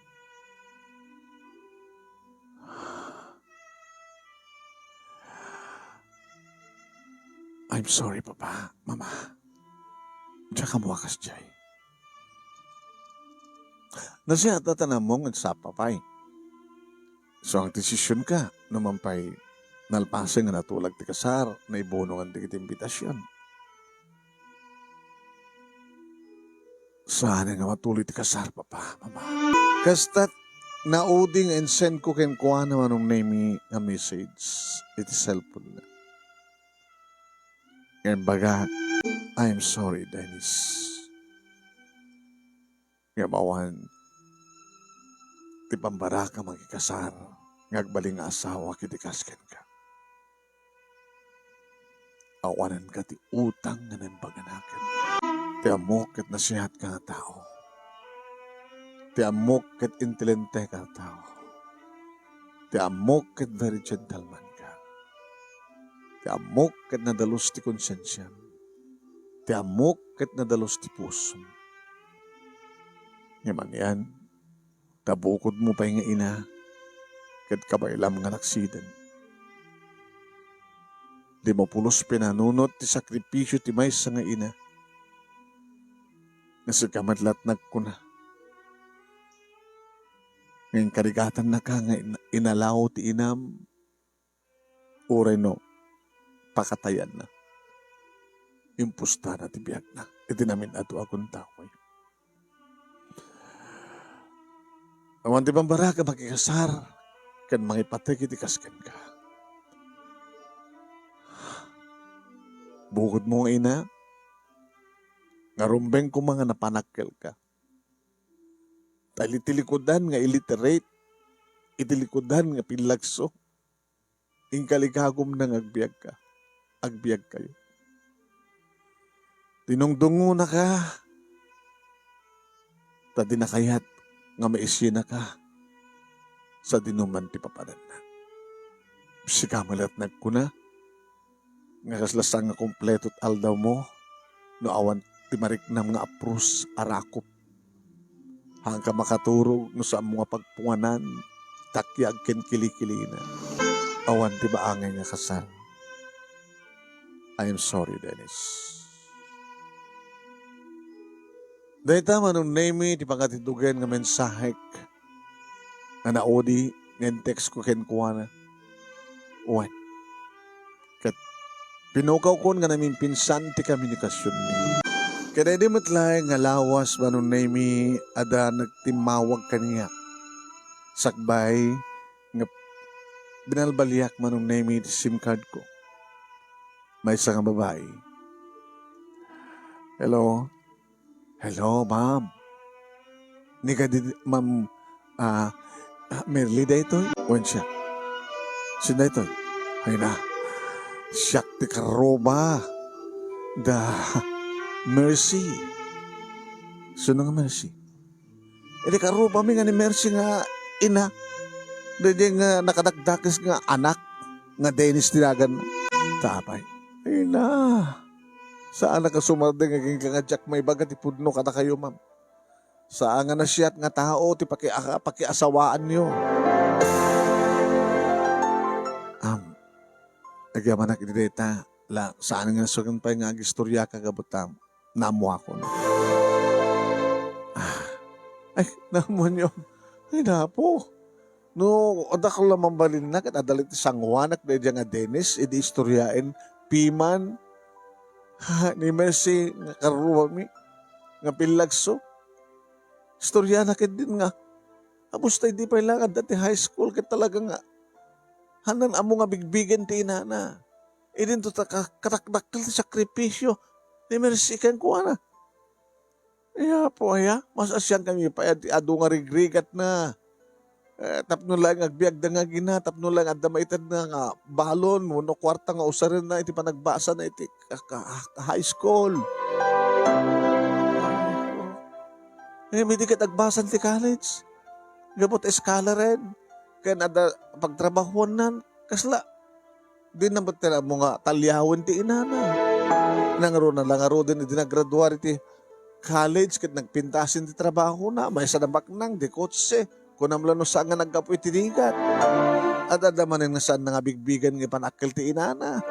I'm sorry, Papa, Mama. Diyan ka muwakas, Jay. Nasihat na tanamong sa papay. So, ang desisyon ka, naman pa'y nalpasing nga natulag ti kasar, na ibunungan ti kiti imbitasyon. Saan nga matuloy ti kasar, Papa, Mama? Kastat, nauding and send ko ken kuha naman ng name nga message. Iti cellphone na. Ngayon baga, I'm sorry, Dennis. Ngamawan, ti pambara ka magkikasar, ngagbaling nga asawa kitikasken ka. Awanan ka ti utang nga nembaganakin. Ti amok ket nasihat ka nga tao. Ti amok ket intelente ka tao. Ti amok ket very gentleman ka. Ti amok ket nadalos ti konsensyam. Ti amok ket nadalos ti puso. Yaman yan, kabukod mo pa nga ina, ket kabailam nga naksiden. Di mo pulos pinanunot ti sakripisyo ti maysa nga ina. Nasikamadlat nagkuna. Ngayon karigatan na ka nga inalaw ti inam, uray no, pakatayan na. Impusta na ti biyak na. Iti namin ato akong taway. Awan ti pambara ka makikasar, kan mangipatay kiti kasken ka. Bukod mo nga ina, ngarumbeng ko mga napanakkel ka. Talitilikodan nga illiterate, itilikodan nga pilagso. Ing kaligagom nang agbiag ka. Agbiag kayo. Tinungdungo na ka. Tadi na kayat nga maisya na ka. Sa dinuman ti papanan na. Sikamalat nagkuna. Nga kaslasang nga kompletot aldaw mo. No awan ti mariknam nga apros arakop. Hangka makaturog no sa mga pagpunganan. Takyag ken kilikilina. Awan ti baangay nga kasal. I am sorry, Dennis. Dahil tama nung name ti pangatidugan nga mensahek nga naodi ng text ko ken kuwana. Uwan. Kat pinukaw ko nga namin pinsan ti komunikasyon ni. Kaya di matlay nga lawas manong name ada nagtimawag kaniya. Sakbay nga binalbaliak manong name ti SIM card ko. May isa nga babae. Hello? Hello, ma'am. Ni ka ma'am, Merly da ito? Wen siya? Sino ito? Ay na. Siyak ti karoba. Da Mercy. Sino nga Mercy? E di karoba mi nga ni Mercy nga ina. Dahil nga nakadagdakis nga anak nga Dennis tinagan. Tapay. Ay na. Saan na ka sumardeng aging kangajak may bagat ipudno ka na kayo, ma'am? Saan nga na siyat nga tao ti pakiasawaan niyo? Agyaman na kinideta, saan nga sugan pa nga agistorya kagabutam, namo ako na. Ay, namo niyo. Ay, napo. No, adak ko lamang balin na, kat adalit isang wanak na nga Dennis, idi istoryain, piman, ni Mercy nga karuwami nga pilagso. Istorya na kin din nga. Abusta hindi pa ilakad dati high school kat talaga nga. Hanan amo nga bigbigan ti inana. Idin to katakdakil ti sakripisyo. Ni Mercy kan kuha na. Iya po aya. Mas asyang kami pa ado nga rigrigat na. Tapno lang agbiag da nga gina, tapno lang adda maitad na nga balon, no kwarta nga usarin na iti panagbasa na iti high school. May di kat agbasan ti college. Gabot eskala rin. Kaya nada pagtrabahuan nan, kasla. Di na ba't mo nga talyawan ti inana. Nangaro na langaro din, di nagraduar ti college, kat nagpintasin ti trabaho na, may sanabak nang, di kotse. Kunam lang no saan nga nagkapoy tinigat. At adamanin nga saan nga bigbigan nga panakil ti inana.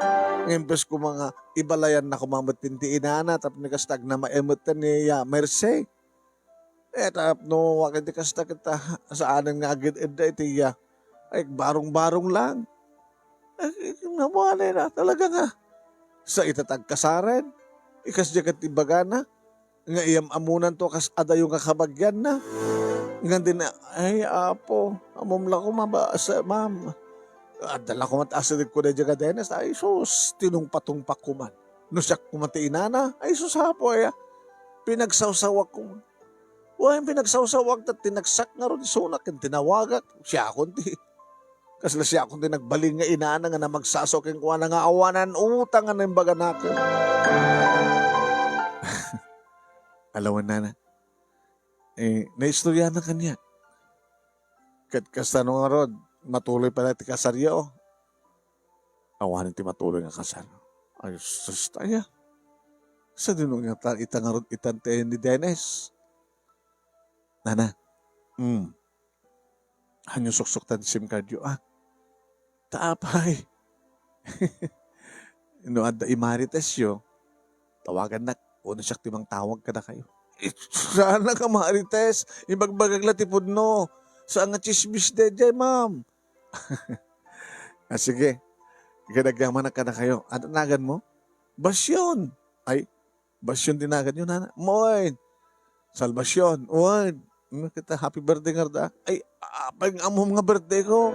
Ngempes ko mga ibalayan na kumamatin ti inana tap ni kastag na maemutan ni Mercy. Tap no wakit ti kastag kita saan nga agad edda iti ay barong-barong lang. Namuanay na talaga nga. Sa itatag kasaran. Ikas jagat ibaga na. Nga iyam amunan to kas ada yung kakabagyan na. Nga din na, ay apo, amumla ko mabasa, ma'am. Adala ko matasalig ko na dyan ka, Dennis. Ay sus, tinong pa kuman. No siya kumati inana, ay sus hapo ay pinagsawsawak ko. Uy, pinagsawsawak at tinagsak nga ron sunak, tinawagak. Siya akong ti. Kasla siya akong ti nagbaling nga inana nga na magsasoking kuha na nga awanan, utang nga na yung baga nakin. Alawan na. Naistorya na kanya. Kasta nung rod, matuloy pala ti kasarya o. Awanin ti matuloy nga kasar. Ay, sustaya. Sa dinong nga itang rod itantayin ni Dennis. Nana, hanyo suksuktan SIM card yo Taapay. No, adda imarites yo. Tawagan na. Una siya timang tawag ka na kayo. Sana ka marites. Ibagbagag latipod no. Saan nga chismis de ma'am. Sige. Ikanagyaman na ka na kayo. Ano nagan mo? Basyon. Ay, basyon dinagan yun, nana. Moy. Salvasyon. Uwan. Kita happy birthday nga da. Ay, pag amom nga birthday ko.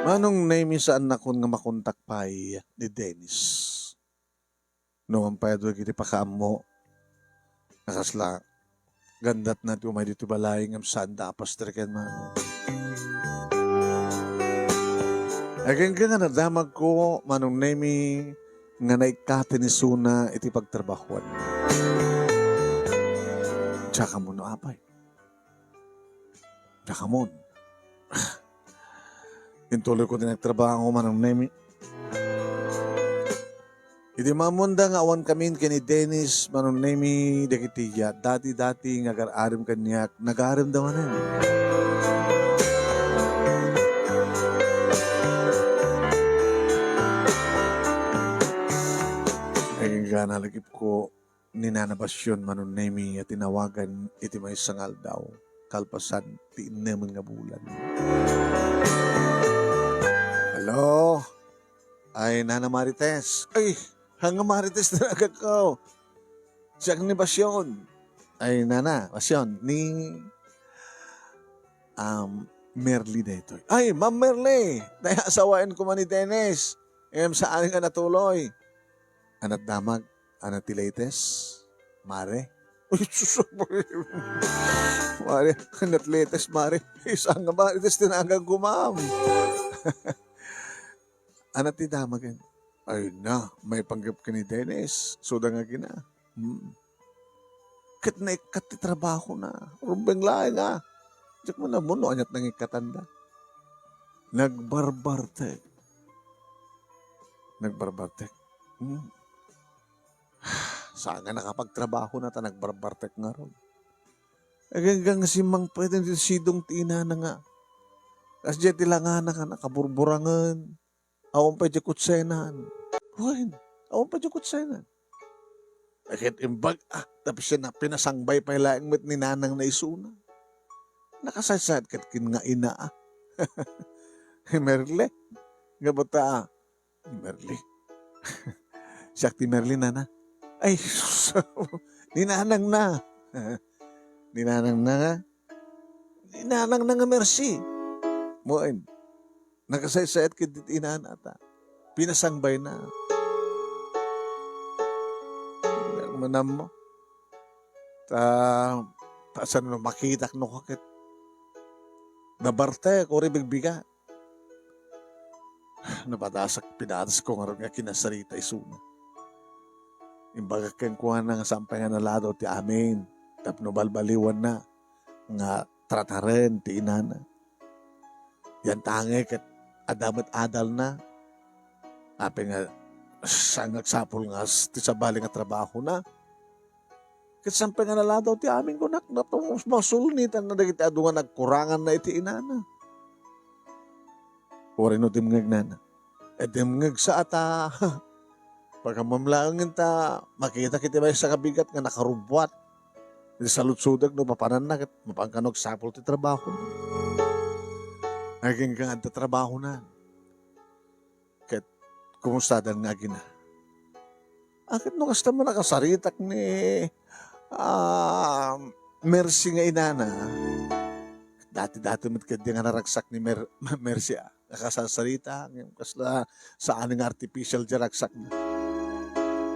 Manong name saan na kun nga makontak pa ni Dennis? No, ang pwede kiti pakamo. Nakasla. Gandat na ito may dito balay ng sanda pastrikan man. Again ka nga nadamag ko manong nemi nga naikate ni Suna iti pagtrabahuan. Tsaka mo no apay. Tsaka mo. Intuloy ko din nagtrabaho manong nemi. Iti mamunda nga awan kami kini Dennis manong nemi dagitiya. Dati-dati nga agar-arim kanyak nag-arim daw na. Nga nalagip ko ninanabasyon manon nemi at tinawagan iti may sangal daw kalpasan ti naman nga bulan. Hello? Ay, Nana Marites. Ay, hanga Marites na agad ko. Siyang ni Basyon. Ay, Nana, Basyon, ni Merly dito. Ay, Ma'am Merly, dahil asawain ko man ni Dennis. Saan nga natuloy? Anat damag, anat tilates, mare. Uy, susubay. Mare, anat latest, mare. Isang nga mare, tes tinagang gumam. Anat ti damag. Ay na, may panggap ka ni Dennis. Suda nga gina. Kat na ikat ti trabaho na. Rumbeng laing nga. Diyak mo na muno, anyat nang ikatanda. Nagbarbartek. Saan nga nakapagtrabaho na ta nagbarbartek nga ron. Hanggang si Mang pwede din sidong tina na nga. Kasi dyan tilanga na ka nakaburburangan. Awan pa dyan kutsenan. Huwag, awan pa dyan kutsenan. Bakit imbag, tapos siya na pinasangbay pa ilaing mit ni nanang na isuna. Nakasaysad kat kin nga ina Merle. Gabata Merle. Siyak ti Merle na. Ay, ninanang na. Ninanang na nga. Ninanang na nga Mercy. Moin. Nakasaysayat kit inan ata. Pinasangbay na. Manam mo. Saan mo makitak no kakit. Nabarte ko rin bigbiga. Napatasak pinatas ko nga rin nga kinasarita isuna. Imbaga kang kuha na nga sampay nga nalado ti amin. Tapno balbaliwan na. Nga trataren ti inana. Yan tangay kat adamat adal na. Ape nga sangag sapol nga ti sabali nga trabaho na. Kat sampay nga nalado ti amin ko nak. Natong masulnitan na dagiti adu nga nagkurangan na iti inana. Uri no dimngag nana. Dimngag sa ata. Pagkamamlaangin ta, makita kita ba sa kabigat nga nakarubwat. Sa lutsudag no, mapanan na, mapangkanog sapol ti trabaho. Naging kang anta trabaho na. Kat, kumustadan nga gina. Akit no, kasta mo nakasaritak ni Mercy nga inana. Dati-dati mo kaya nga naragsak ni Mercy. Nakasasarita, kasla sa aning artificial jaragsak na.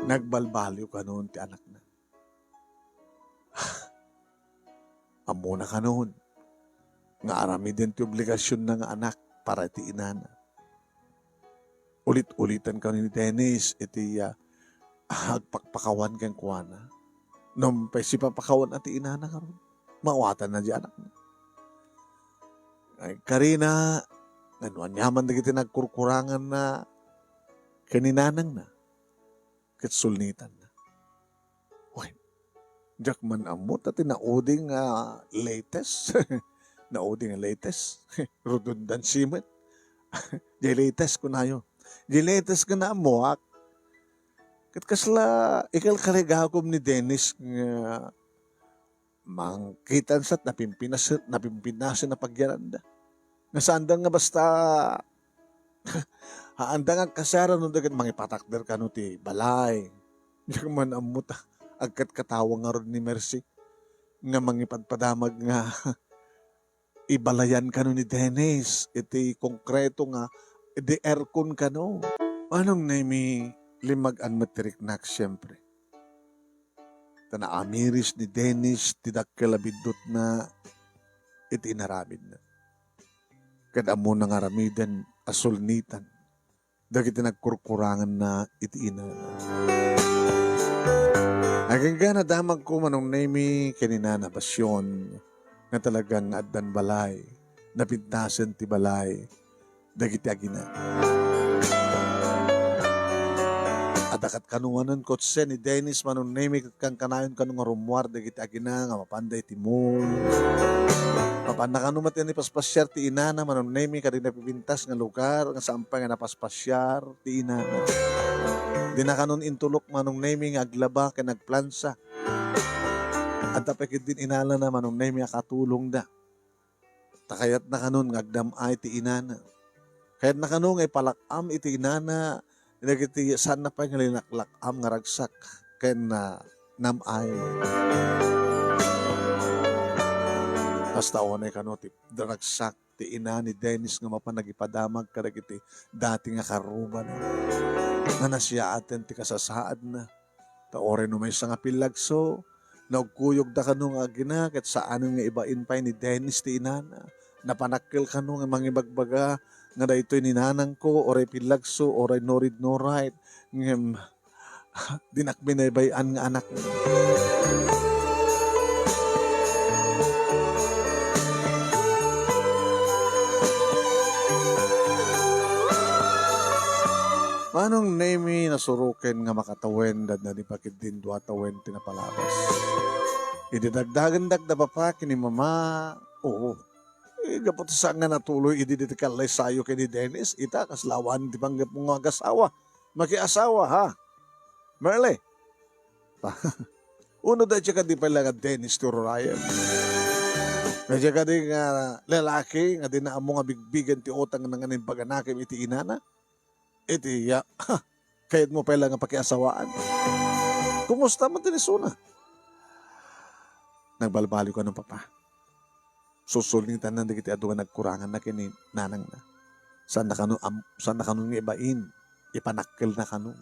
Nagbalbaliw ka noon ti anak na. Amo na ka noon. Nga arami din ti obligasyon ng anak para ti inana. Ulit-ulitan ka ni Dennis iti agpakpakawan kang kuwana. Nung si papakawan at ti inana ka ron. Mawatan na di anak na. Ay, Karina, ganuan yaman na kita nagkurkurangan na kaninanang na. Kitsulnitan na. Uy, Jack man amot at nauding latest. Nauding latest. Redundancy mo. Di latest ko na yun. Di latest ko na amuak. Kat kasla, ikal kaligagom ni Dennis nga mangkitan sa't napimpinasin na pagyaranda. Nasandang nga basta haandang ang kasara nung dagat mangipatakder ka no ti balay. Yung man amot agkat katawa nga ron ni Mercy nga mangipadpadamag nga ibalayan ka no ni Dennis iti konkreto nga iti aircon ka no. Anong nami limag ang matiriknak siyempre. Amiris ni Dennis, tidak kalabidot na iti inaramid na. Kada mo nang aramidan, asulnitan, dagiti nagkurkurangan na iti ina. Aging na damag ko manong nemi kanina na basyon na talagang addan balay, napintasan ti balay, dagiti agina. At akat kanunganan kotse ni Dennis manong nemi kang kanayon kanong rumwar dagiti agina nga mapanday ti mall. Mapanda kanumat yan ni paspasyar ti inana manong nemi kading napipintas nga lugar nga saan pa nga napaspasyar ti inana. Di na kanon intulok manong nemi nga aglaba kay nagplansa. At tapekid din inala na manong nemi akatulong da. Takayat na kanon ngagdamay ti inana. Kayat na kanon ay palakam iti inana. Nagiti saan na pa nga linaklakam nga ragsak. Kaya na namay. Basta ako na kanon ti ragsak ti ina ni Dennis nga mapanagipadamag kadagiti dati nga karuban. Nga nasiyaaten ti kasasaad na. Taore no may nga pilagso. Nagkuyog da kanong agina kat saan nga ibain pa ni Dennis ti inana. Napanakil kanong mangibagbaga nga da ito'y ninanang ko oray pilagso oray norid no right. Ngem dinakbinaybayan nga anak. Manong nemi nasuruken nga makatawen dad na di pakit din duatawen tinapalabas. Ididagdagan da pa kini mama. Oo. Gapot sa nga natuloy ididikalay sayo kini Dennis. Ita kaslawan di panggap mo nga agasawa. Makiasawa ha. Merle. Uno da siya ka di pala nga Dennis to Ryan. Medyo ka di nga lalaki nga di na amo nga bigbigan ti otang nga nga paganakim iti inana. Iti ya, kahit mo pala nga pakiasawaan. Kumusta man tinisuna? Nagbalbali ko ng papa. Susulitan na di kiti aduan nagkurangan na kini nanang na. Saan na kanong nga ibain? Ipanakil na kanong.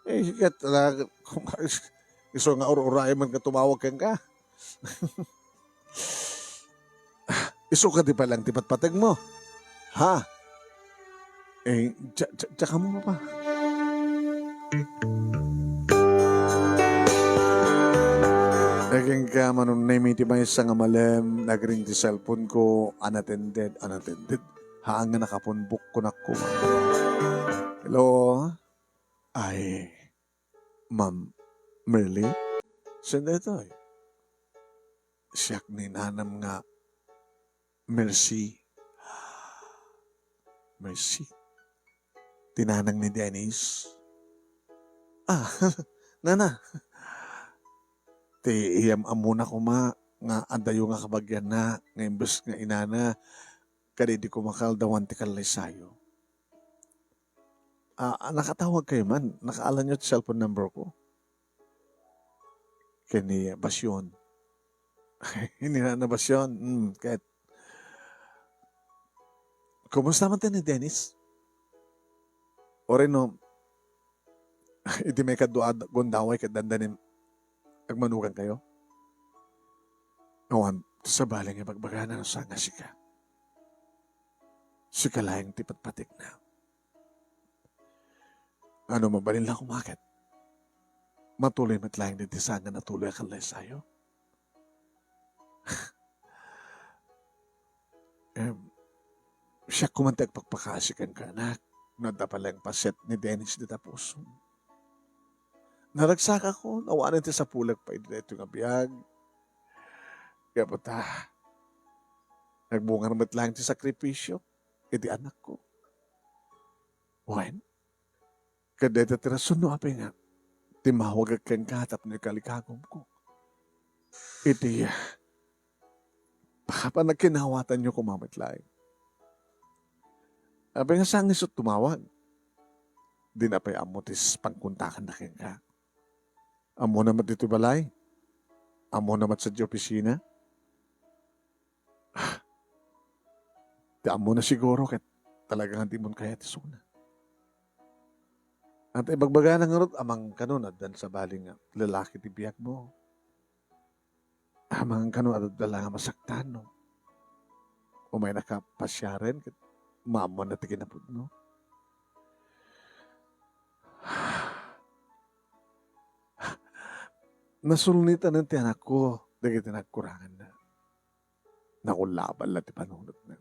Hikat na, iso nga ur-uray man ka tumawag kang ka. Iso ka di palang tipatpatag mo. Ha? Tsaka mo pa. Naging ka manong naimiti ba yung nga malem, nagring di cellphone ko, unattended. Haang nga nakapunbuk ko na ko. Hello? Ay, Ma'am Merly? Saan ito eh? Siyak ni nanam nga, Mercy. Mercy. Tinanang ni Dennis. Nana. Ti iyam amuna ko nga andayo nga kabagyan na nga imbes nga inana kadi di ko makaldawan ti kalay sayo. Nakatawag kayo man. Nakaalan nyo ti cellphone number ko. Kani Basyon. Hindi na Basyon. Kahit kumusta man ni Dennis? Ore no, iti may kaduad gondaway kadandanin agmanukan kayo? Awan, sa baling ipagbagana no sanga sika. Sika layang tipatpatik na. Ano mabalin lang kumakit? Matuloy matlayang din tisanga na tuloy akalay sayo. Siya kumantag pagpakasikan ka, anak. Nada pala yung paset ni Dennis di tapuso. Naragsak ako, nawanan ti sa pulag pa ito nga biyag. Kaya puta, nagbunga naman lang ti sakripisyo, iti anak ko. Wen, kadeta ti rason no apay nga, timawag kang katap ni kalikagom ko. Iti, baka pa nagkinawatan nyo kumamatlaing. Abay nga sangis at tumawag. Di na pa'y amotis pangkuntakan na kaya ka. Amo naman dito balay. Amo naman sa di opisina. Di amo na siguro kat talagang hindi mo kaya tisuna. At ibagbaga ng ngarot, amang kanunad dan sa baling nga, lalaki ti biyak mo. Amang kanunad dala nga masaktan, no? O may nakapasyaren, mamo na ti kinapod, no? Nasulnitan ng tiyanak ko, dagiti nagkurangan na. Nakulaban lang ti panunod na.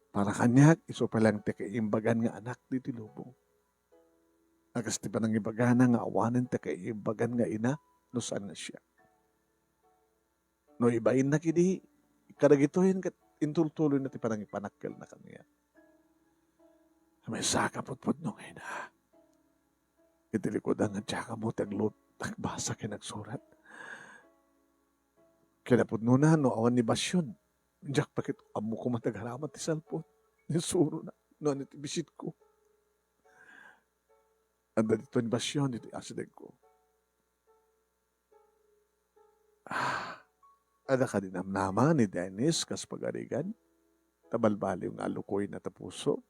Para kanyak, iso pa lang ti kaimbagan nga anak di ti lubong. Agas ti panang ibagana nga awanin ti kaimbagan nga ina, no saan na siya. No ibain na kidi, kadagitohin kat intultuloy na ti panang ipanakkel na kaniya. May sakapot-pot nung ina. Itilikod ang tsaka mo taglut, nagbasa kinagsurat. Kinapod na, no awan ni Basyon. Diyak pakit amo ko matagaramat ti salpon. Nisuro na, no anit bisit ko. Anda dito ni Basyon, dito asideg ko. Ada ka dinamnama ni Dennis kas pagarigan. Tabalbali yung alukoy na tapuso.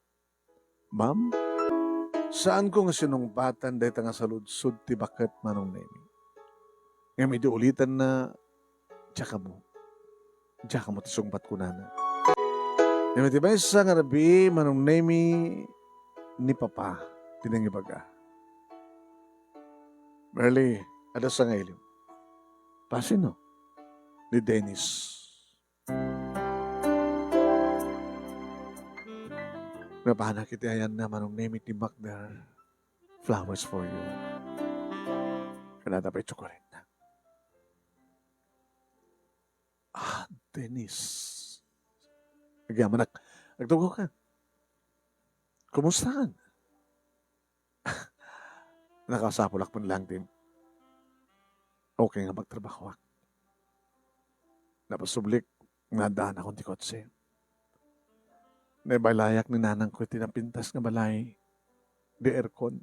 Ma'am, saan ko nga sinungbatan dahil nga sa ludsud ti bakat manong nemi? Nga medyo ulitan na tsaka mo ti sungbat ko na na. Nga medyo ba isa nga rabi manong nemi ni Papa tinangibaga. Merly, ada sa nga ilim. Pasino? Ni Dennis. Napahanak iti ayan na manong name it ni Magdar. Flowers for you. Kanada pa chocolate na. Dennis. Nagyaman nagtugo ka. Kumusta ka? Nakasapulak mo lang din. Okay nga magtrabaho ako. Napasublik, nadaan akong ti kotse. Nabalayak ni nanang ko tinapintas nga balay. Di aircon.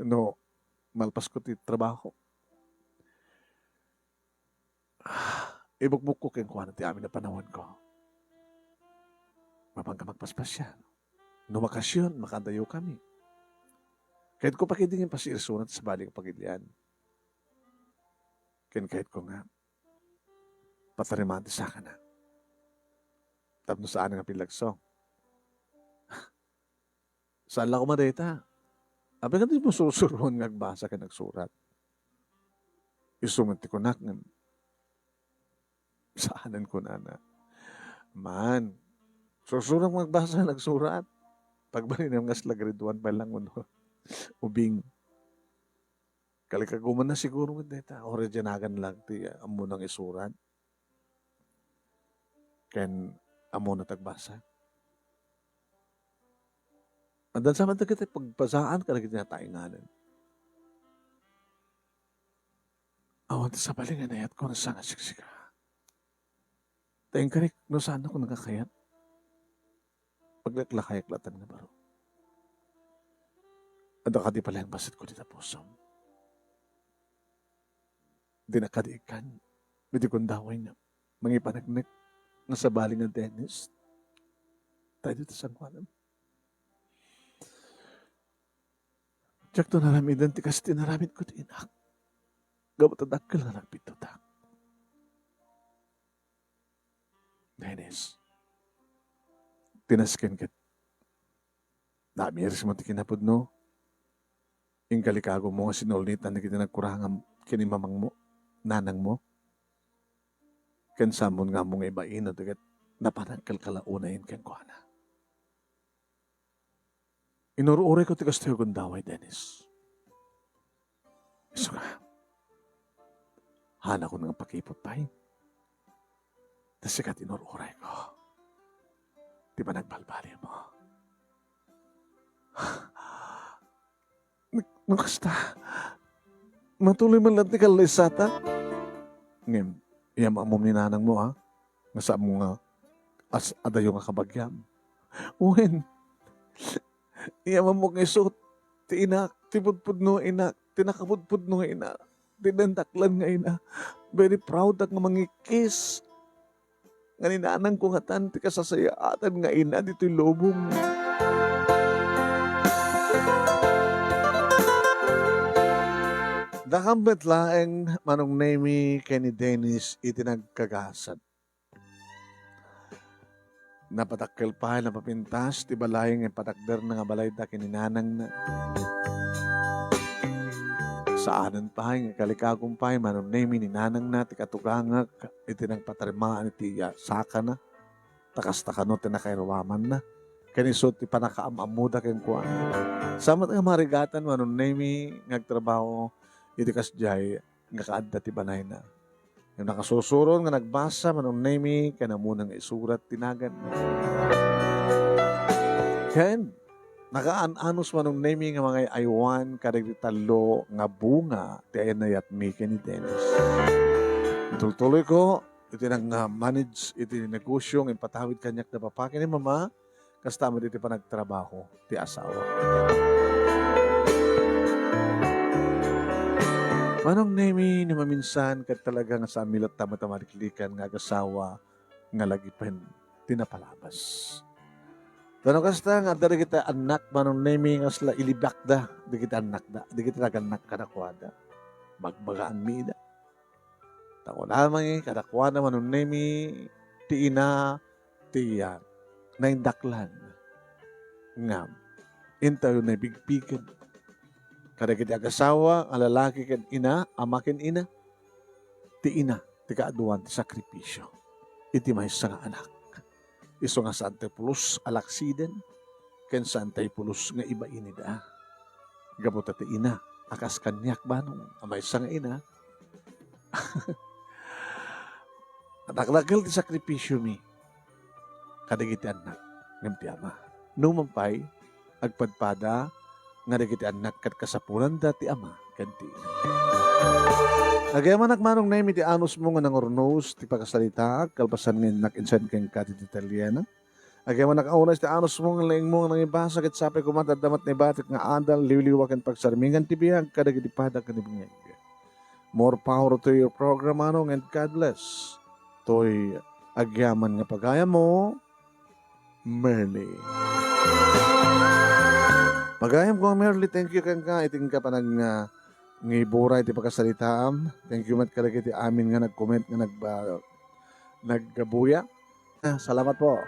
No, malpas ko ti trabaho. Ibukbuk ko keng kuha na ti amin na panahon ko. Mapangka magpaspas siya. No makasyon, makadayo kami. Kahit ko pakidingin pa si Irsunat sa baling pagilian. Kahit ko nga, patarimanti sa akin na. Tapos saan nga pilagso. Saan lang ko madeta? Abi ka di mo surusuruan nga agbasa ka nagsurat. Isumunti ko na nga. Saanan ko na na. Man, surusurang magbasa ka nagsurat. Pagbalin nga sila grade 1 pa lang uno. Ubing. Kalikaguman na siguro mo deta. Originagan lang ti amo nang isurat. Ken amo na tagbasa. Andan sa mata kita pagpasaan ka na kita tainganan. Awan sa balingan ayat ko na sa siksika. Tayong karik, no saan ako nagkakayat? Paglaklakayaklatan na baro. Ado ka di pala yung basit ko dito puso. Di nakadiikan. Di kundaway na. Mangipanagnek. Nasa baling ng Dennis. Tayo dito sa kwanam. Diyak to naramidan ti kasi tinaramid ko ti inak. Gabot at dakil na nagpito tak. Dennis. Tinaskin kat. Namiris mo ti kinapod no. Yung kalikago mo nga sinulnitan na kita nagkurahang kinimamang mo. Nanang mo. Kansamon nga mong ibain at agad napanagkal kalaunayin kang kuhana. Inuruuray ko tigas tayo gundaway, Dennis. Iso nga. Hana ko nang pakipot pa eh. Tas sikat inuruuray ko. Di ba nagbalbali mo? Nakasta. Matuloy man lang ti kalisata. Ngem, iyam amom ni nanang mo ha. Nasa mo nga as adayo nga kabagyam. Uwen. Iyam mo nga isot. Ti inak, ti pudpud no inak, tinakapudpud no inak, tinandaklan nga ina. Very proud ak nga mangikis. nga ninanang ko hatan ti kasasayaatan nga ina dito'y lubong. Dakambet laeng manong nemi kay ni Dennis itinagkagasad. Napatakkel pa, napapintas, ti balayeng ipatakder na nga balay da kininanang na. Saanan pa, nga kalikagong pa, manong nemi ni nanang na, ti katugangak, itinang patarimaan iti saka na, takas takano ti nakairuwaman na. Kanisot ti panakaamamuda kayong kuwan. Samat nga marigatan, manong nemi, ngagtrabaho, iti kasjay, nga kaadda ti banay na. Yung nakasusuron nga nagbasa, manong nemi, kaya na munang isurat tinagan. Kaya nakaan-anos manong nemi nga mga aywan karigitalo nga bunga ti ayat mi ni Dennis. Tuloy ko, iti nang manage iti negosyo ng patawid kanyak na papakin ni mama, kastama iti pa nagtrabaho ti asawa. Manong nemi ni maminsan kat talaga nga sa amilat tama-tamariklikan nga agasawa nga lagipen tinapalabas. Tanong kasta nga dari kita anak manong nemi nga sila ilibak da, di kita anak da, di kita naganak kadakwada. Magbagaan mi da. Tako lamang kadakwada manong nemi ti ina ti naindaklan. Ngam, intayo na bigpigan. Kada kita agasawa, ang lalaki kan ina, amakin ina, ti ina, ti kaaduan, ti sakripisyo. Iti may nga anak. Iso nga sa antipulus alaksiden, ken sa antipulus nga iba inida. Gabuta ti ina, akas kanyak banong, amay nga ina. Naglagal ti sakripisyo mi, kadagiti anak, ng ti ama. Numampay, agpadpada, nga dagiti anak kat kasapulan dati ama kanti. Agayaman nakmanong na ti anos mo nga nangornos ti pagkasalita kalpasan nga nakinsan kang kati ti Italiana. Agayaman nakaunas ti anos mo nga laing mo nga nangibasa kat sapay kumatadamat ni batik nga adal liwliwakan pagsarmingan ti biyag kadagiti padag kanibingeg. More power to your program anong and God bless. Toy agyaman nga pagaya mo, Merly. Pagayam ko, Merly, thank you kang ka. Iting ka pa ngibura iti pagkasalitaam. Thank you mat kalagi iti amin nga nag-comment nga naggabuya. Salamat po.